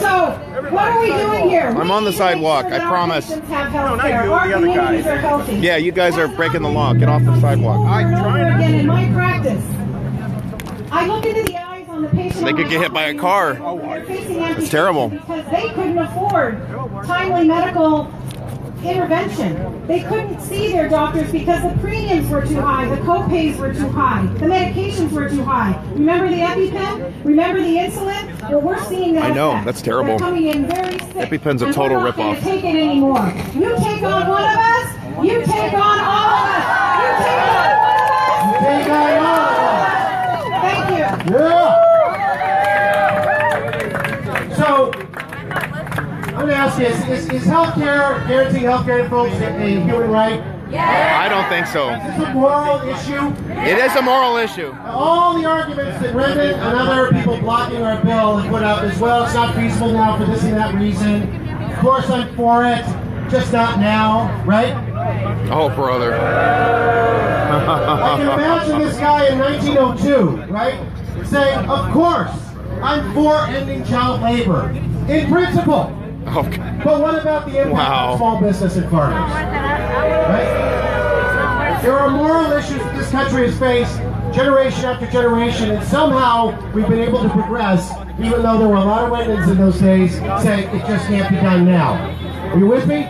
So, what are we doing here? I'm on the sidewalk, I promise. Our communities are healthy. Yeah, you guys are breaking the law. Get off the sidewalk. Again, in my practice, I look into the eyes on the patient. They could get hit by a car. It's terrible. Because they couldn't afford timely medical intervention. They couldn't see their doctors because the premiums were too high, the co-pays were too high, the medications were too high. Remember the EpiPen? Remember the insulin? Well, we're seeing that. I know, effect. that's terrible. They're coming in very sick. EpiPen's a total ripoff. We're not going to take it anymore. You take on one of us, you take on all of us. You take on one of us. You take on all of us. Thank you. Yeah. So, I'm going to ask you, is healthcare, guaranteeing healthcare to folks a human right? I don't think so. Is this a moral issue? It is a moral issue. All the arguments that Rendon and other people blocking our bill have put up as well, it's not feasible now for this and that reason. Of course I'm for it, just not now, right? Oh, brother. I can imagine this guy in 1902, right, saying, of course, I'm for ending child labor, in principle. Okay. But what about the impact on small business and farmers? Right? There are moral issues that this country has faced generation after generation, and somehow we've been able to progress, even though there were a lot of Rendons in those days saying it just can't be done now. Are you with me?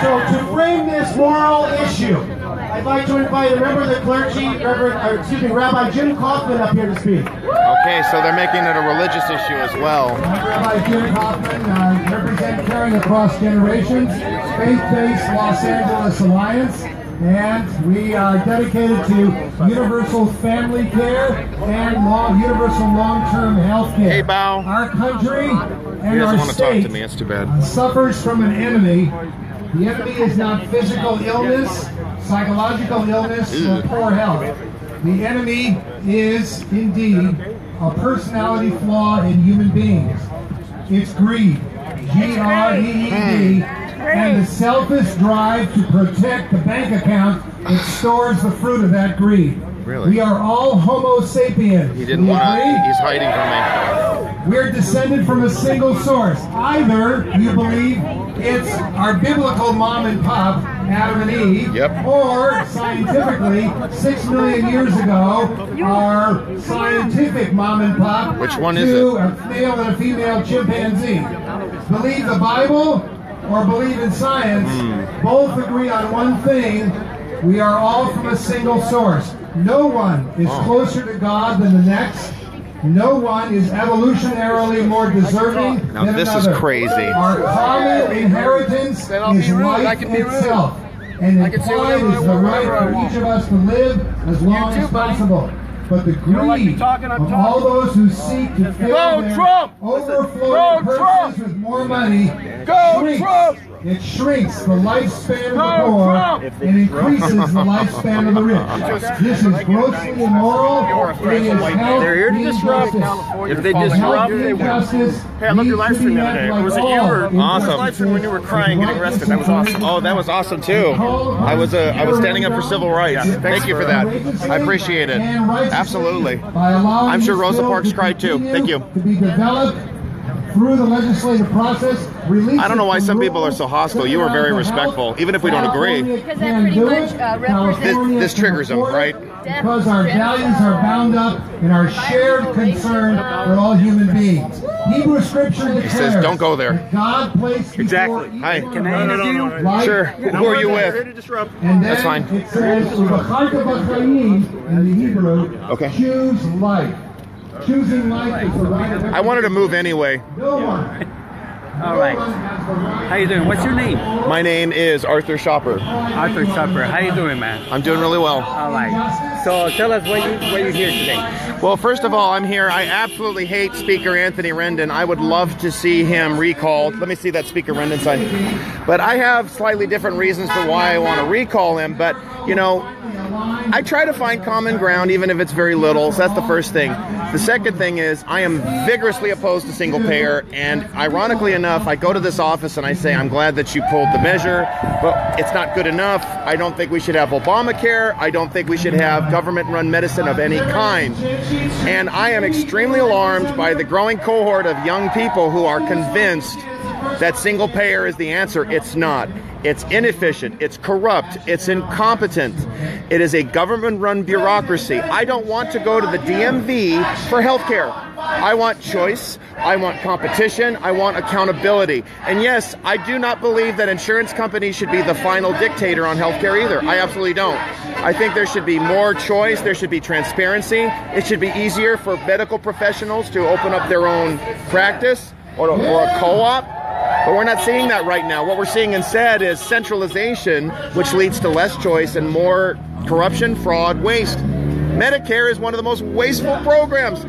So to frame this moral issue, I'd like to invite a member of the clergy, Rabbi Jim Kaufman, up here to speak. Okay, so they're making it a religious issue as well. Rabbi Jim Kaufman, represent Caring Across Generations, faith-based Los Angeles Alliance, and we are dedicated to universal family care and universal long-term health care. Hey, Bao. Our country and He doesn't our want to talk state to me. That's too bad. suffers from an enemy. The enemy is not physical illness, psychological illness, or poor health. The enemy is indeed a personality flaw in human beings. It's greed, G-R-E-E-D, and the selfish drive to protect the bank account that stores the fruit of that greed. Really? We are all Homo sapiens. He didn't want to. He's hiding from me. We're descended from a single source. Either you believe it's our biblical mom and pop, Adam and Eve, or scientifically, 6 million years ago, our scientific mom and pop. Which one is it? A male and a female chimpanzee. Believe the Bible or believe in science, both agree on one thing: we are all from a single source. No one is closer to God than the next. No one is evolutionarily more deserving than another. This is crazy. Our common inheritance is life itself. And implied is the right for each of us to live as long as possible. But the greed of all those who seek to fill their overflowing purses with more money shrinks. It shrinks the lifespan of the poor and increases the lifespan of the rich. This is grossly immoral. It is health. They're here to disrupt. If they disrupt, they win. Hey, I loved your live stream the other day. Was it you or awesome? Live stream when you were crying getting arrested. That was awesome. Oh, that was awesome too. I was standing up for civil rights. Thank you for that. I appreciate it. Absolutely. I'm sure Rosa Parks cried too. Thank you. To be developed through the legislative process. I don't know why some people are so hostile. You were very respectful, even if we don't agree. Because that pretty much represents... This triggers them, right? Because our values are bound up in our shared concern for all human beings. Hebrew Scripture declares, he says, "Don't go there." God placed exactly. Hi. Can I interview? Sure. Who are you with? And then that's fine. It says, in the Hebrew, choose life. Choosing life is the right of everyone. I wanted to move anyway. No one. All right. How you doing? What's your name? My name is Arthur Schaper. Arthur Schaper. How you doing, man? I'm doing really well. All right. So tell us why you're here today. Well, first of all, I'm here. I absolutely hate Speaker Anthony Rendon. I would love to see him recalled. Let me see that Speaker Rendon sign. But I have slightly different reasons for why I want to recall him. But, you know, I try to find common ground, even if it's very little. So that's the first thing. The second thing is I am vigorously opposed to single payer. And ironically enough, I go to this office and I say, I'm glad that you pulled the measure, but it's not good enough. I don't think we should have Obamacare. I don't think we should have government-run medicine of any kind. And I am extremely alarmed by the growing cohort of young people who are convinced that single payer is the answer. It's not. It's inefficient. It's corrupt. It's incompetent. It is a government-run bureaucracy. I don't want to go to the DMV for health care. I want choice. I want competition. I want accountability. And yes, I do not believe that insurance companies should be the final dictator on healthcare either. I absolutely don't. I think there should be more choice. There should be transparency. It should be easier for medical professionals to open up their own practice or a co-op. But we're not seeing that right now. What we're seeing instead is centralization, which leads to less choice and more corruption, fraud, waste. Medicare is one of the most wasteful programs.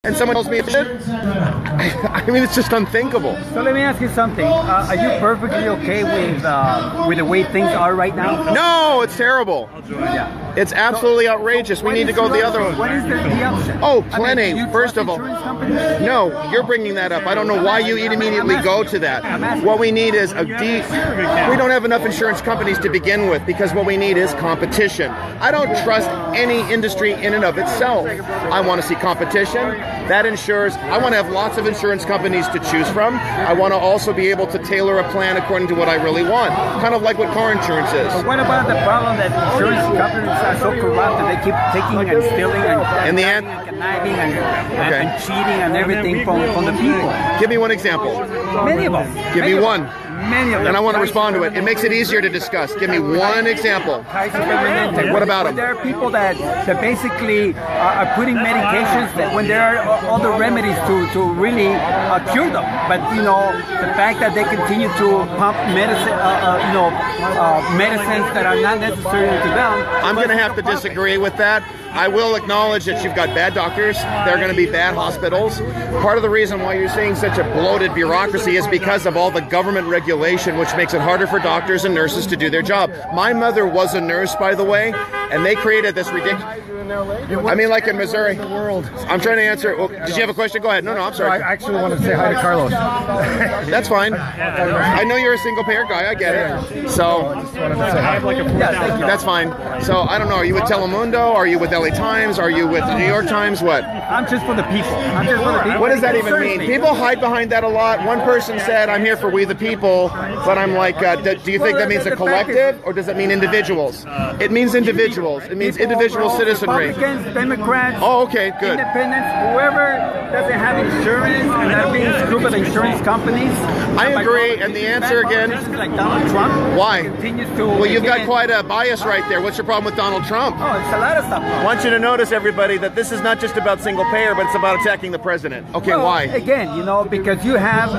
And someone tells me it's shit. I mean, it's just unthinkable. So let me ask you something. Are you perfectly okay with the way things are right now? No, it's terrible. Yeah. It's absolutely outrageous. We need to go the other way. What is the option? Oh, plenty. First of all, no, you're bringing that up. I don't know why you immediately go to that. What we need is we don't have enough insurance companies to begin with because what we need is competition. I don't trust any industry in and of itself. I want to see competition. That ensures I want to have lots of insurance companies to choose from. I want to also be able to tailor a plan according to what I really want, kind of like what car insurance is. But what about the problem that insurance companies are so corrupt that they keep taking and stealing and conniving and cheating and everything from the people? Give me one example. Many of them. Give me one. Many of them. And I want to respond to it. It makes it easier to discuss. Give me one example. What about them? There are people that basically are putting medications that when there are other remedies to really cure them. But you know, the fact that they continue to pump medicine, medicines that are not necessary to them. I'm going to have to disagree with that. I will acknowledge that you've got bad doctors. There are going to be bad hospitals. Part of the reason why you're seeing such a bloated bureaucracy is because of all the government regulation, which makes it harder for doctors and nurses to do their job. My mother was a nurse, by the way, and they created this ridiculous... I mean, like in Missouri. I'm trying to answer. Well, did you have a question? Go ahead. No, I'm sorry. I actually wanted to say hi to Carlos. That's fine. I know you're a single payer guy. I get it. So I just wanted to say hi. That's fine. So I don't know. Are you with Telemundo? Are you with LA Times? Are you with the New York Times? What? I'm just for the people. I'm just for the people. What does that even mean? People hide behind that a lot. One person said, "I'm here for we the people," but I'm like, do you think that means a collective, or does it mean individuals? It means individuals. It means individual citizenry. Republicans, Democrats, oh, okay, good. Independents, whoever doesn't have insurance and are being screwed by the insurance companies. I agree, and the answer again, like Donald Trump. Why? Continues to well, you've got quite a bias right there. What's your problem with Donald Trump? Oh, it's a lot of stuff. I want you to notice, everybody, that this is not just about single payer, but it's about attacking the president. Okay, well, why? Again, you know, because you have,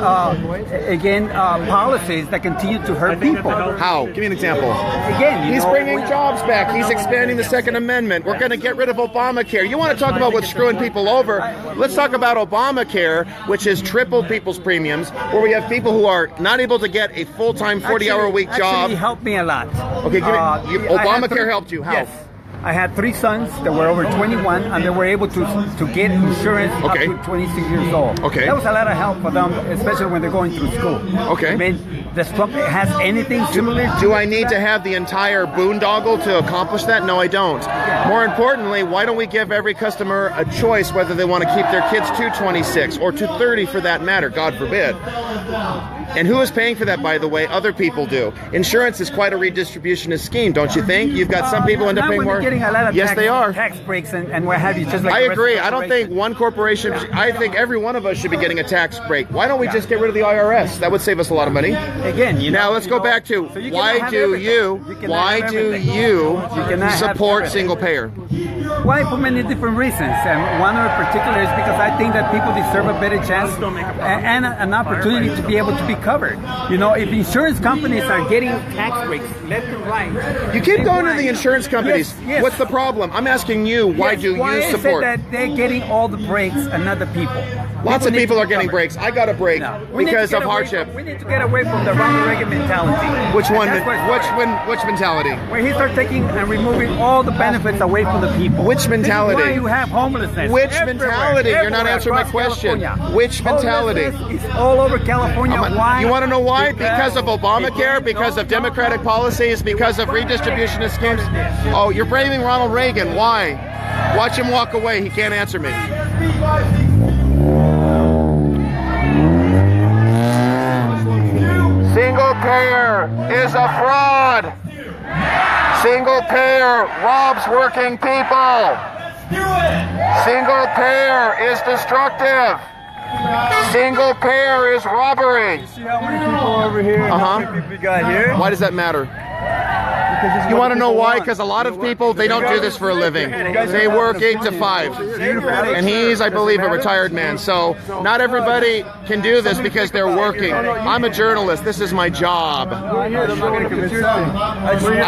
policies that continue to hurt people. How? Give me an example. Again, he's bringing jobs back. He's expanding the Second Amendment. We're going to get rid of Obamacare. You want to talk about what's screwing people over? Let's talk about Obamacare, which has tripled people's premiums, where we have people who are not able to get a full-time 40-hour-a-week job. Actually, helped me a lot. Okay, Obamacare helped you. How? Yes. I had 3 sons that were over 21, and they were able to get insurance up to 26 years old. Okay. That was a lot of help for them, especially when they're going through school. Okay. I mean, does Trump has anything similar? Do I need to have the entire boondoggle to accomplish that? No, I don't. More importantly, why don't we give every customer a choice whether they want to keep their kids to 26 or to 30 for that matter, God forbid. And who is paying for that, by the way? Other people do. Insurance is quite a redistributionist scheme, don't you think? You've got some people end up paying more. Getting a lot of yes, they are. Tax breaks and what have you. Just like I agree. I don't think one corporation. I think every one of us should be getting a tax break. Why don't we just get rid of the IRS? That would save us a lot of money. Again, now let's go back to why do you support single payer? Why? For many different reasons, and one in particular is because I think that people deserve a better chance and an opportunity to be able to be covered. You know, if insurance companies are getting tax breaks left and right, you keep going to the insurance companies. Yes. What's the problem? I'm asking you. Why do you support? Why is it that they're getting all the breaks and not the people? Lots of people are getting breaks. I got a break because of hardship. We need to get away from the Ronald Reagan mentality. Which one? Which mentality? Where he started taking and removing all the benefits away from the people. Which mentality? Why you have homelessness? Which mentality? You're not answering my question. Which mentality? It's all over California. Why? You want to know why? Because of Obamacare, because of Democratic policies, because of redistributionist schemes. Oh, you're blaming Ronald Reagan. Why? Watch him walk away. He can't answer me. Single payer is a fraud. Single payer robs working people. Single payer is destructive. Single payer is robbery. See how many people over here? We got here. Why does that matter? You want to know why? Because a lot of people, they don't do this for a living. They work 8 to 5. And he's, I believe, a retired man. So not everybody can do this because they're working. I'm a journalist. This is my job. I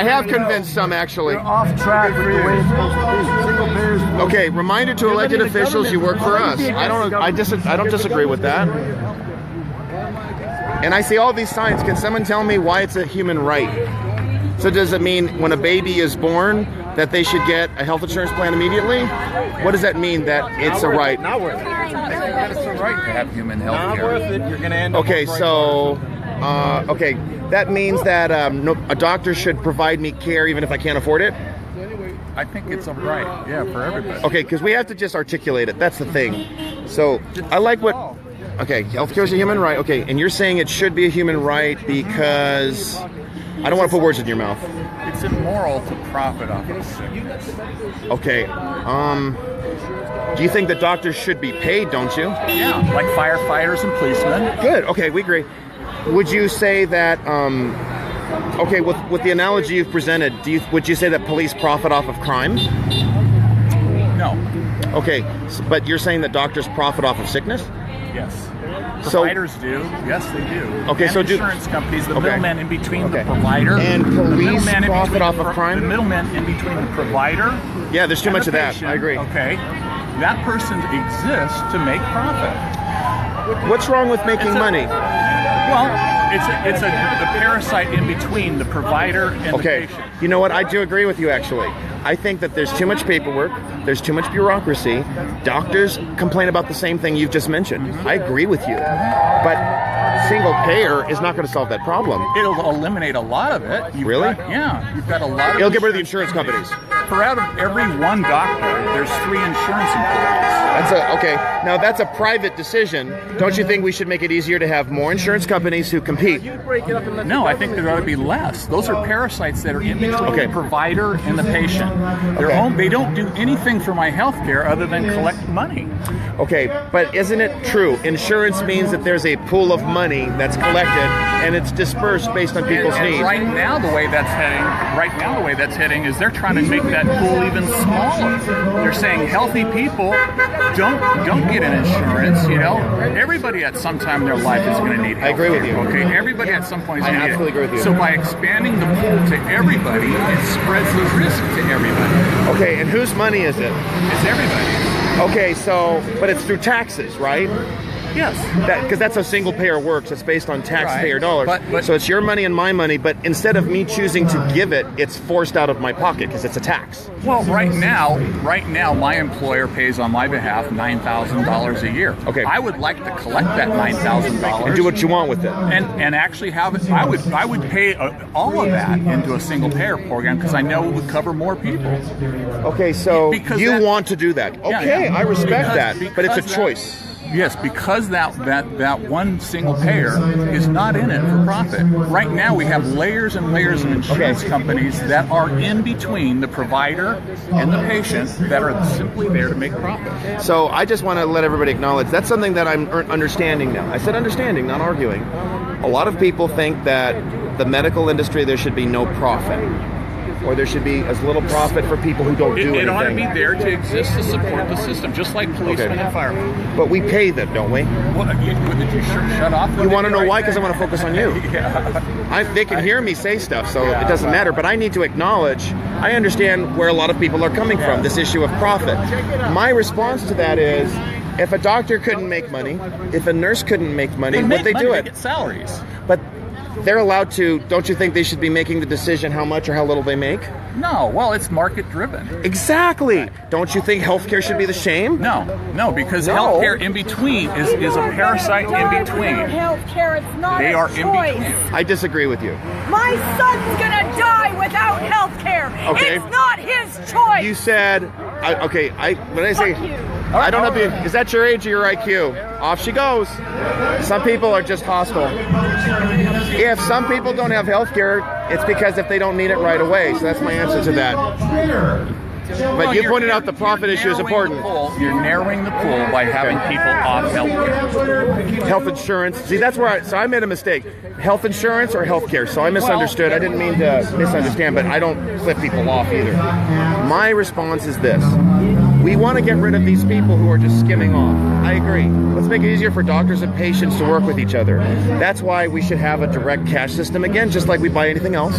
have convinced some, actually. Off track with the way it's supposed to be. Okay, reminder to elected officials, you work for us. I don't disagree with that. And I see all these signs. Can someone tell me why it's a human right? So does it mean when a baby is born that they should get a health insurance plan immediately? What does that mean that it's a right? Not worth it. It's a right to have human health care. Not worth it. You're going to end up okay, so Okay, that means that a doctor should provide me care even if I can't afford it? I think it's a right, yeah, for everybody. Okay, because we have to just articulate it. That's the thing. So I like what... Okay, healthcare is a human right. Okay, and you're saying it should be a human right because... I don't want to put words in your mouth. It's immoral to profit off of sickness. Okay, do you think that doctors should be paid, don't you? Yeah, like firefighters and policemen. Good, okay, we agree. Would you say that... Okay, with the analogy you've presented, would you say that police profit off of crime? No. Okay, but you're saying that doctors profit off of sickness? Yes. Providers do. Yes, they do. Okay, and so insurance companies, the middlemen in between the provider and police profit off of crime. The middlemen in between the provider. Yeah, there's too much of that. Patient, I agree. Okay, that person exists to make profit. What's wrong with making money? Well, it's a parasite in between the provider and the patient. You know what? I do agree with you, actually. I think that there's too much paperwork, there's too much bureaucracy. Doctors complain about the same thing you've just mentioned. I agree with you. But single payer is not going to solve that problem. It'll eliminate a lot of it. Really? You've got a lot of... It'll get rid of the insurance companies. For out of every one doctor, there's 3 insurance employees. Now that's a private decision. Don't you think we should make it easier to have more insurance companies who compete? No, I think there ought to be less. Those are parasites that are in between the provider and the patient. They don't do anything for my health care other than collect money. Okay, but isn't it true? Insurance means that there's a pool of money that's collected and it's dispersed based on people's needs. Right now the way that's heading is they're trying to make that pool even smaller. They're saying healthy people don't get an insurance, you know. Everybody at some time in their life is going to need health. I agree with you. Okay, everybody at some point is going to need it. I absolutely agree with you. So by expanding the pool to everybody, it spreads the risk to everybody. Okay, and whose money is it? It's everybody. Okay, but it's through taxes, right? Yes. Because that's how single payer works. It's based on taxpayer dollars. So it's your money and my money, but instead of me choosing to give it, it's forced out of my pocket because it's a tax. Well, right now, my employer pays on my behalf $9,000 a year. Okay. I would like to collect that $9,000 and do what you want with it, and actually have it. I would pay all of that into a single payer program because I know it would cover more people. Okay, so you want to do that? Okay, I respect that, but it's a choice. Yes, because that one single payer is not in it for profit. Right now we have layers and layers of insurance companies that are in between the provider and the patient that are simply there to make profit. So I just want to let everybody acknowledge that's something that I'm understanding now. I said understanding, not arguing. A lot of people think that the medical industry, there should be no profit. Or there should be as little profit for people who don't do anything. It ought to be there to exist to support the system, just like policemen and firemen. But we pay them, don't we? Did you shut off? You want to know why? Because I want to focus on you. They can hear me say stuff, so it doesn't matter. But I need to acknowledge, I understand where a lot of people are coming from, this issue of profit. My response to that is, if a doctor couldn't make money, if a nurse couldn't make money, would they do it? They get salaries. But they're allowed to, don't you think they should be making the decision how much or how little they make? No, well, it's market driven. Exactly. Don't you think healthcare should be the same? No, because healthcare in between is a parasite in between. Healthcare, it's not a choice. I disagree with you. My son's gonna die without healthcare. Okay. It's not his choice. You said, when I say, I don't know is that your age or your IQ? Off she goes. Some people are just hostile. If some people don't have health care, it's because if they don't need it right away. So that's my answer to that. But you pointed out the profit issue is important. You're narrowing the pool by having people off health care. Health insurance. See, that's where I made a mistake. Health insurance or health care. So I misunderstood. I didn't mean to misunderstand, but I don't flip people off either. My response is this. We want to get rid of these people who are just skimming off. I agree. Let's make it easier for doctors and patients to work with each other. That's why we should have a direct cash system again, just like we buy anything else.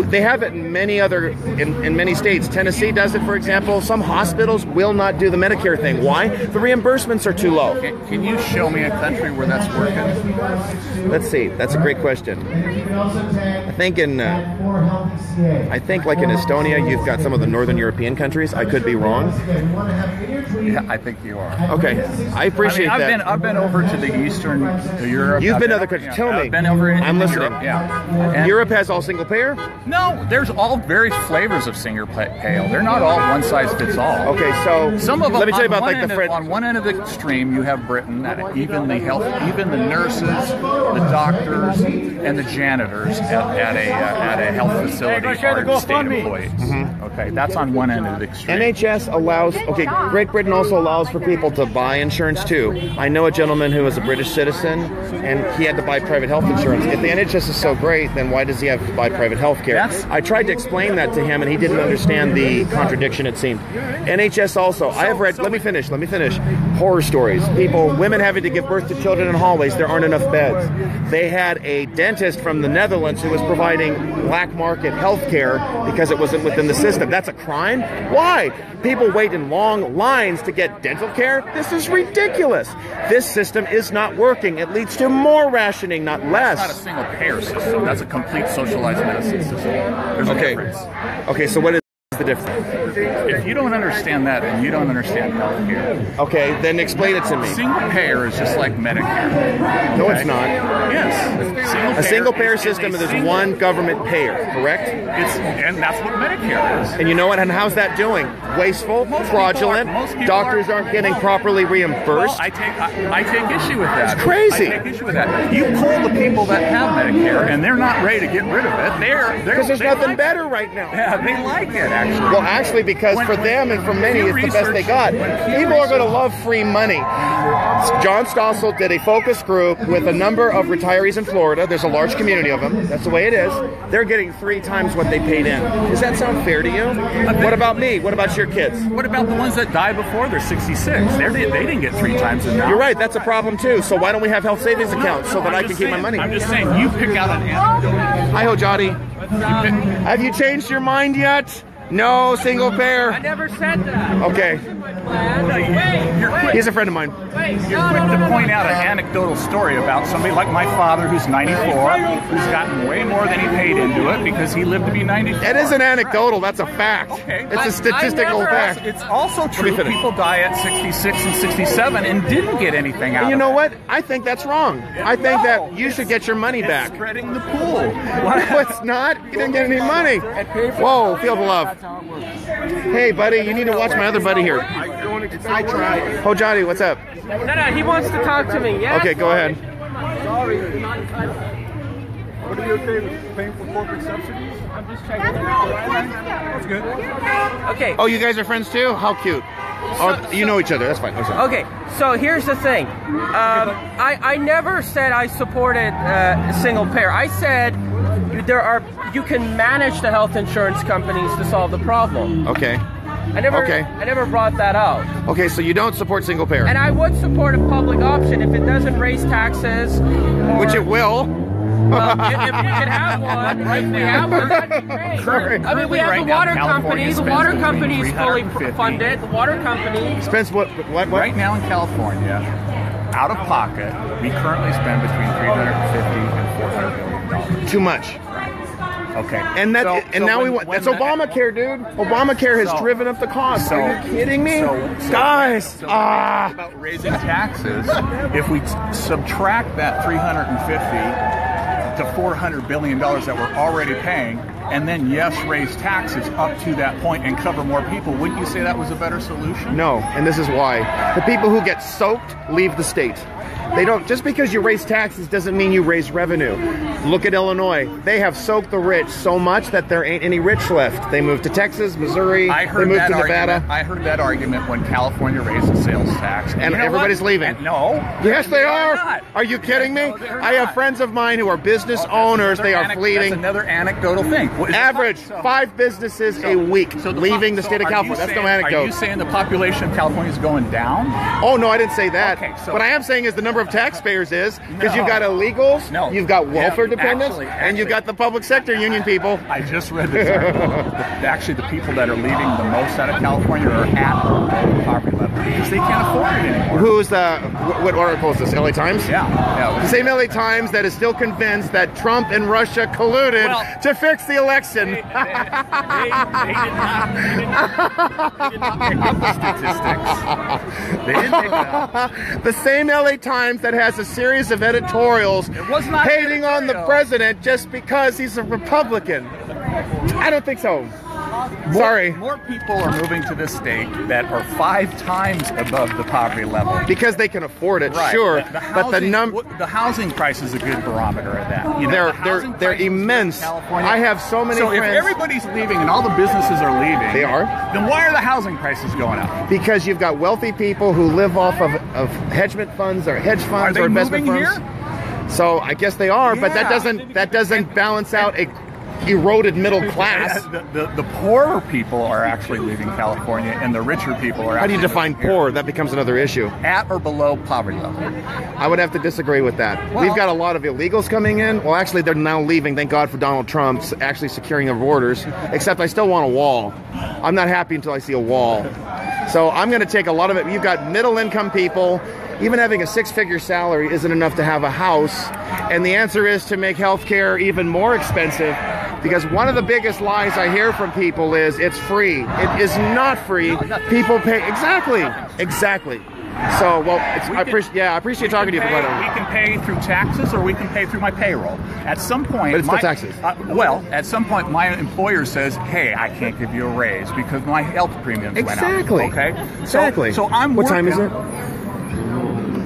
They have it in many states. Tennessee does it, for example. Some hospitals will not do the Medicare thing. Why? The reimbursements are too low. Can you show me a country where that's working? Let's see. That's a great question. I think like in Estonia, you've got some of the Northern European countries. I could be wrong. once again, we want to have you in your dream. Yeah, I think you are. Okay, I appreciate that. I've been over to the Eastern Europe. You've been to other countries. Tell me. I've been over in I'm listening. Europe, yeah. And Europe has all single payer? No, there's all various flavors of single payer. They're not all one size fits all. Okay, so some of them. Let me tell you about on one end of the extreme, you have Britain, that even the nurses, the doctors, and the janitors at a health facility are state employees. Okay, that's on one end of the extreme. NHS allows. Okay, Great Britain also allows for people to buy insurance too. I know a gentleman who is a British citizen, and he had to buy private health insurance. If the NHS is so great, then why does he have to buy private health care? I tried to explain that to him, and he didn't understand the contradiction, it seemed. NHS also, I have read, let me finish, horror stories. Women having to give birth to children in hallways, there aren't enough beds. They had a dentist from the Netherlands who was providing black market health care because it wasn't within the system. That's a crime? Why? People wait in long lines to get dental care? This is ridiculous. This system is not working. It leads to more rationing, not less. That's not a single payer system. That's a complete socialized medicine system. There's a difference. Okay, so what is the difference? If you don't understand that, then you don't understand healthcare. Okay, then explain it to me. Single payer is just like Medicare. No, it's not. Yes. A single payer system, there's one government payer, correct? And that's what Medicare is. And you know what? And how's that doing? Wasteful, fraudulent. Doctors aren't getting properly reimbursed. Well, I take issue with that. It's crazy. I take issue with that. You poll the people that have Medicare, and they're not ready to get rid of it. Because there's nothing better right now. Yeah, they like it, actually. Well, actually, because for them and for many, it's the best they got. People are going to love free money. John Stossel did a focus group with a number of retirees in Florida. There's a large community of them. That's the way it is. They're getting 3 times what they paid in. Does that sound fair to you? What about me? What about your kids? What about the ones that die before they're 66? They didn't get 3 times enough. You're right. That's a problem, too. So why don't we have health savings accounts so that I can keep my money? I'm just saying, you pick out an anecdote. Hi, Hojati. Have you changed your mind yet? No single payer. I never said that. Okay. He's a friend of mine. You're quick to point out an anecdotal story about somebody like my father who's 94, who's gotten way more than he paid into it because he lived to be 94. It isn't anecdotal, that's a fact. Okay. It's a statistical fact. It's also true people die at 66 and 67 and didn't get anything out of it. And you know what? I think that's wrong. I think that you should get your money back. It's spreading the pool. No, it's not. You didn't get any money. Whoa, feel the love. Hey, buddy, you need to watch my other buddy here. I tried. Hojati, what's up? No, he wants to talk to me. Yeah. Okay, go ahead. Sorry, you're not entitled. What are your paying for corporate subsidies? I'm just checking it out. That's good. Okay. Oh, you guys are friends too? How cute. You know each other. That's fine. Okay, so here's the thing. I never said I supported single payer. I said you can manage the health insurance companies to solve the problem. Okay. I never brought that out. Okay, so you don't support single payer. And I would support a public option if it doesn't raise taxes. Which it will. Well, if we could have one, if we have one, that'd be great. I mean, we have the water company. The water company is fully funded. The water company spends what? Right now in California, out of pocket, we currently spend between $350 and $400 million. Too much. Okay. And now we want. That's Obamacare, dude. Obamacare has driven up the cost. Are you kidding me, guys? About raising taxes. If we subtract that $350 to $400 billion that we're already paying, and then raise taxes up to that point and cover more people, wouldn't you say that was a better solution? No, and this is why. The people who get soaked leave the state. They don't, just because you raise taxes doesn't mean you raise revenue. Look at Illinois. They have soaked the rich so much that there ain't any rich left. They moved to Texas, Missouri, they moved to Nevada. I heard that argument when California raised the sales tax. And everybody's leaving. No. Yes, they are. Are you kidding me? I have friends of mine who are business owners. They are fleeing. That's another anecdotal thing. Average 5 businesses a week leaving the state of California. That's no anecdote. Are you saying the population of California is going down? Oh, no, I didn't say that. Okay, what I am saying is the number of of taxpayers is, because you've got illegals, you've got welfare dependents, and you've got the public sector union people. I just read this article. Actually, the people that are leaving the most out of California are at or below poverty level because they can't afford it anymore. Who's the, what article is this, LA Times? Yeah. The same LA Times that is still convinced that Trump and Russia colluded to fix the election. They did not make up the statistics. They didn't make that up. The same LA Times that has a series of editorials hating on the president just because he's a Republican. I don't think so. Sorry. More people are moving to this state that are 5 times above the poverty level. Because they can afford it, right. sure. But the housing price is a good barometer of that. You know, they're immense. I have so many friends. So if everybody's leaving and all the businesses are leaving, they are. Then why are the housing prices going up? Because you've got wealthy people who live off of hedge funds or hedge funds or investment funds. Here? So I guess they are, but that doesn't balance out a eroded middle class. The poorer people are actually leaving California, and the richer people are. How do you define poor? That becomes another issue. At or below poverty level. I would have to disagree with that. Well, we've got a lot of illegals coming in. Well, actually, they're now leaving. Thank God for Donald Trump's actually securing our borders. Except I still want a wall. I'm not happy until I see a wall. So I'm going to take a lot of it. You've got middle-income people. Even having a 6-figure salary isn't enough to have a house. And the answer is to make healthcare even more expensive. Because one of the biggest lies I hear from people is it's free. It is not free. People pay. Exactly. So, well, I appreciate talking to you for quite a while. We can pay through taxes or we can pay through my payroll. At some point... But it's still taxes. At some point, my employer says, hey, I can't give you a raise because my health premiums went up. Okay? Exactly. So I'm What working... time is it?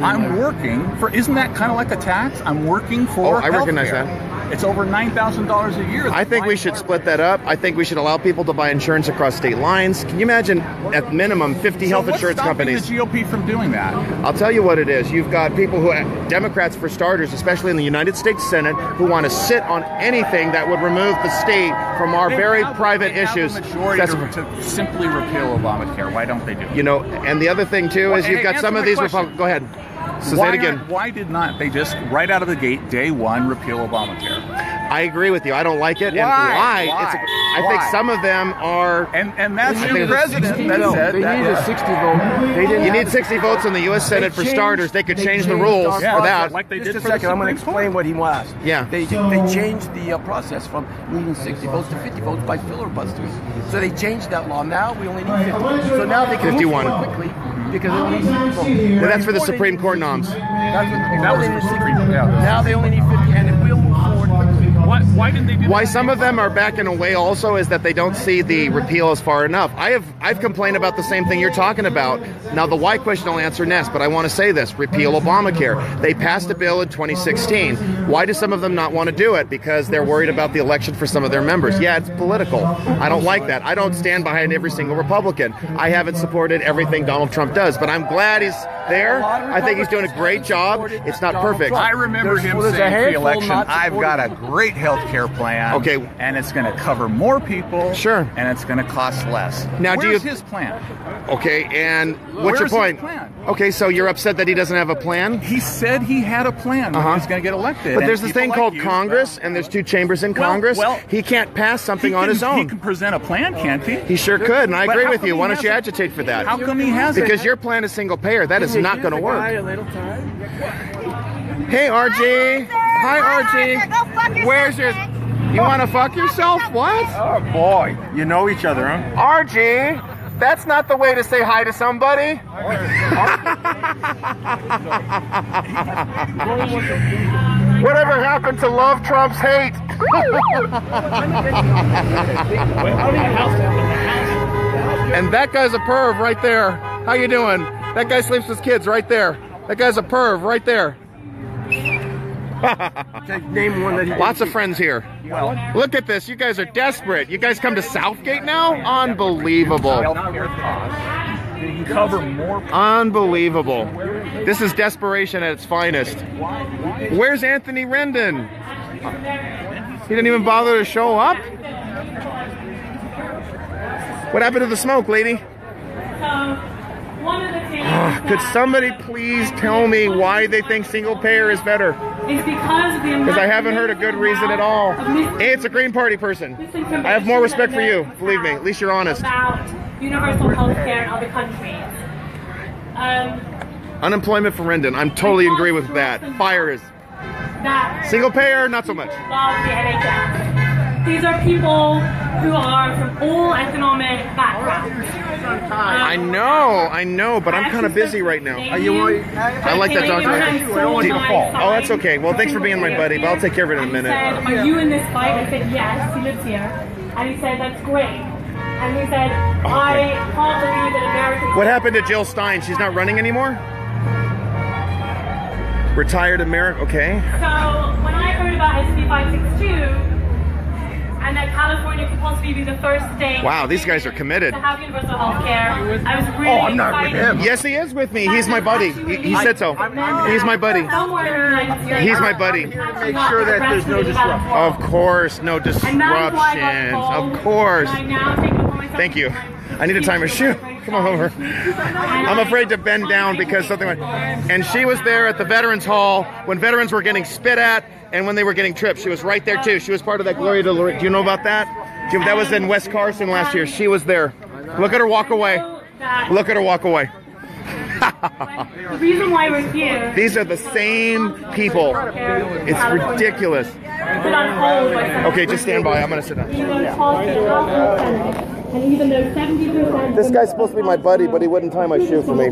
I'm working for... Isn't that kind of like a tax? I'm working for I recognize healthcare. that. It's over $9,000 a year. I think we should split that up. I think we should allow people to buy insurance across state lines. Can you imagine, at minimum, 50 health insurance companies? What's stopping the GOP from doing that? I'll tell you what it is. You've got people who, Democrats for starters, especially in the United States Senate, who want to sit on anything that would remove the state from our very private issues. They have a majority to simply repeal Obamacare. Why don't they do it? You know, and the other thing, too, is you've got some of these Republicans... Go ahead. So say it again. Why did not they just, right out of the gate, day one, repeal Obamacare? I agree with you. I don't like it. Why? And why? I think some of them are... And that's your president that said they need a 60 vote. You need 60 votes in the U.S. Senate for starters. They could change the rules for that. Like they did just a second. I'm going to explain what he wants. Yeah. They changed the process from needing 60 votes to 50 votes by filibusters. So they changed that law. Now we only need 50. So now they can 51. move forward quickly because they only need 50 votes. Well, that's for the Supreme Court noms. That was the Supreme Court. Now they only need 50, and if we'll move forward quickly. Why didn't they do that? Why some of them are backing away also is that they don't see the repeal as far enough. I've complained about the same thing you're talking about. Now the why question I'll answer next, but I want to say this: repeal Obamacare. They passed a bill in 2016. Why do some of them not want to do it? Because they're worried about the election for some of their members. Yeah, it's political. I don't like that. I don't stand behind every single Republican. I haven't supported everything Donald Trump does, but I'm glad he's there. I think he's doing a great job. It's not perfect. I remember him saying for the election, I've got a great health care plan. Okay. And it's going to cover more people. Sure. And it's going to cost less. Now, Where's his plan? Okay, and what's your point? His plan? Okay, so you're upset that he doesn't have a plan? He said he had a plan when he was going to get elected. But there's this thing called Congress, and there's 2 chambers in Congress. Well, he can't pass something on his own. He can present a plan, can't he? He sure could, and I agree with you. Why don't you agitate for that? How come he hasn't? Because your plan is single payer. That is not going to work. Hey, RG. Hi, RG. Where's your... You want to fuck yourself? What? Oh, boy. You know each other, huh? RG, that's not the way to say hi to somebody. Whatever happened to love trumps hate? And that guy's a perv right there. How you doing? That guy sleeps with kids right there. That guy's a perv right there. Name one that he Lots of friends here. Well, look at this. You guys are desperate. You guys come to Southgate now? Unbelievable. Cover more. Unbelievable. This is desperation at its finest. Where's Anthony Rendon? He didn't even bother to show up? What happened to the smoke, lady? One of the Could somebody please tell me why they think single payer is better? It's because I haven't heard a good reason at all. Hey, it's a Green Party person. I have more respect for you, believe me. At least you're honest. About universal health care in other countries. Unemployment for Rendon. I'm totally agree with that. Fire is. Single payer, not so much. Love the NHS. These are people who are from all economic backgrounds. I know, but I'm kind of busy right now. I like that doctor. Oh, that's okay. Well, thanks for being my buddy, but I'll take care of it in a minute. He said, "Are you in this fight?" I said, "Yes." He lives here, and he said, "That's great." And he said, "I can't believe that Americans." What happened to Jill Stein? She's not running anymore? Retired American. Okay. So when I heard about SB 562. And that California could possibly be the first state. Wow, these guys are committed. To have universal health care. I was really I'm not with him. Yes, he is with me. He's my buddy. He said so. He's my buddy. He's my buddy. Make sure that there's no disruption. Of course, no disruptions. Of course. Thank you. I need to tie my shoe. Come on over. I'm afraid to bend down because something went. And she was there at the Veterans Hall when veterans were getting spit at and when they were getting tripped. She was right there too. She was part of that Gloria de Lorette. Do you know about that? That was in West Carson last year. She was there. Look at her walk away. Look at her walk away. The reason why we're here. These are the same people. It's ridiculous. Okay, just stand by. I'm going to sit down. And even though 70%. This guy's supposed to be my buddy, but he wouldn't tie my shoe for me.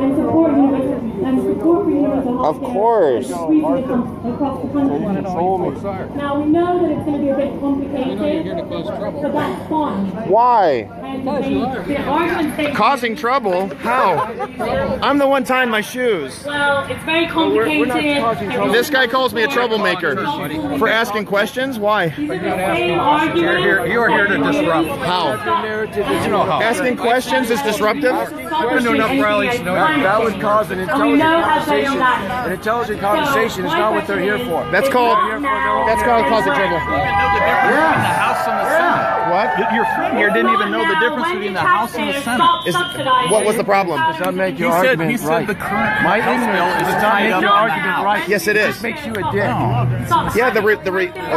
And support for universal Of course. Across the country. Now we know that it's going to be a bit complicated, but that's fine. Why? The argument causing trouble? How? I'm the one tying my shoes. Well, it's very complicated. This guy calls me a troublemaker for asking questions. Why? You are here to disrupt. How? Asking questions is disruptive? That would cause an intelligent conversation. An intelligent conversation is not what they're here for. That's called causing trouble. Yeah. The House and the Senate. What? Your friend here didn't even know the difference between the House and the Senate. What was the problem? Does that make your argument he said the current my House bill is does not make your argument right. Yes, it is. It just makes you a dick. Yeah,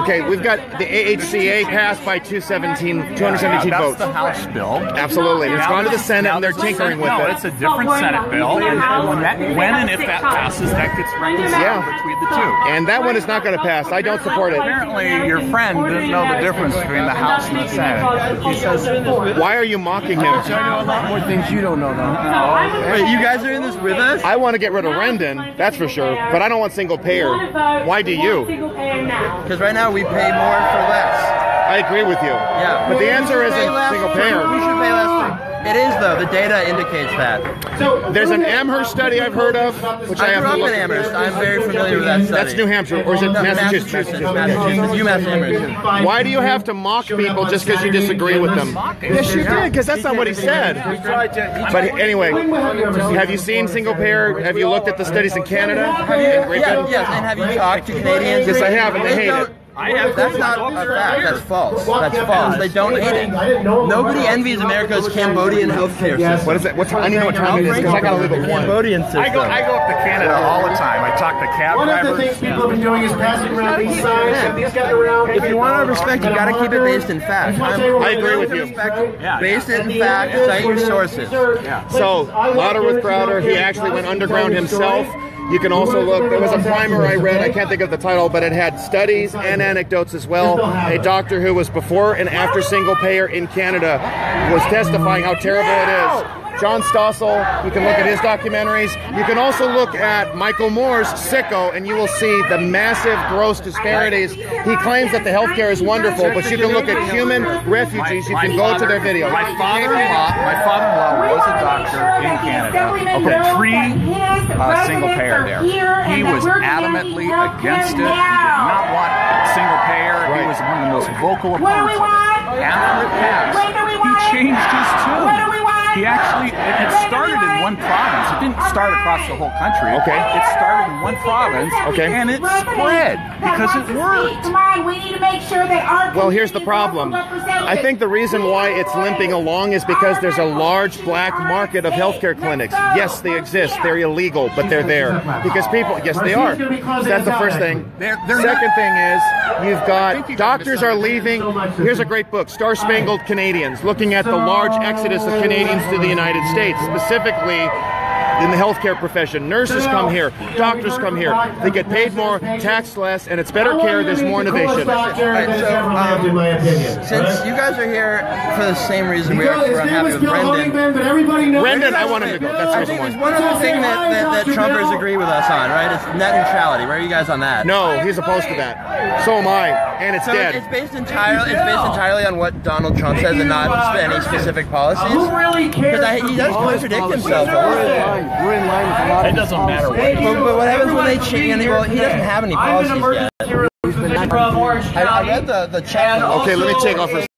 okay, we've got the AHCA passed by 217 votes. That's the House bill. Absolutely. And it's gone to the Senate and they're tinkering with it. No, it's a different Senate bill. And when and if that passes, that gets reconciled between the two. And that one is not going to pass. I don't support it. Apparently, your friend didn't know the difference between the House and the Senate. He says, why are you mocking him? I know a lot more things you don't know, though. Wait, you guys are in this with us? I want to get rid of Rendon, that's for sure. But I don't want single payer. Why do you? Because right now we pay more for less. I agree with you. Yeah. But the answer isn't single payer. We should pay less. It is, though. The data indicates that. So there's an Amherst study I've heard of, which I have to look at. Amherst. I'm very familiar with that study. That's New Hampshire, or is it Massachusetts? UMass Amherst. Why do you have to mock people just because you disagree with them? Yes, you did, because that's not what he said. But anyway, have you seen single payer? Have you looked at the studies in Canada? Yes, and have you talked to Canadians? Yes, I have, and they hate it. That's not a fact. That's false. That's false. They don't hate it. Nobody envies America's Cambodian healthcare system. What is it? I need to know what time it is because I got to leave at 1. Cambodian system. I go up to Canada all the time. I talk to cab drivers. One of the things people have been doing is passing around these signs and these guys around. If you want to respect, you got to keep it based in fact. I agree with you. Based in fact, cite your sources. So, Louder with Crowder, he actually went underground himself. You can also look, there was a primer I read, I can't think of the title, but it had studies and anecdotes as well. A doctor who was before and after single payer in Canada was testifying how terrible it is. John Stossel, you can look at his documentaries. You can also look at Michael Moore's Sicko, and you will see the massive gross disparities. He claims that the healthcare is wonderful, but you can look at human refugees. You can go to their videos. My father-in-law was a doctor in Canada, pre-single payer there. He was adamantly against it. He did not want single payer. He was one of the most vocal opponents of it. After it passed, he changed his tune. He actually, it started in one province. It didn't start across the whole country. Okay. It started in one province. Okay. And it spread because it worked. Come on, we need to make sure that our Well, here's the problem. I think the reason why it's limping along is because there's a large black market of healthcare clinics. Yes, they exist. They're illegal, but they're there. Because people, yes, they are. That's the first thing. Second thing is, you've got doctors are leaving. Here's a great book, Star Spangled Canadians, looking at the large exodus of Canadians to the United States, specifically in the healthcare profession. Nurses come here, doctors come here. They get paid more, taxed less, and it's better care. There's more innovation. Since you guys are here for the same reason we are happy with Rendon, I want him to go. That's the reason why. There's one other thing that Trumpers agree with us on, right? It's net neutrality. Where are you guys on that? No, he's opposed to that. So am I, and it's dead. It's based entirely on what Donald Trump says and not any specific policies. Who really cares? Because he does contradict himself. We're in line with a lot of. It doesn't matter what. But what happens when they change? Well, he doesn't have any policies yet. I read the chat. Okay, let me take off for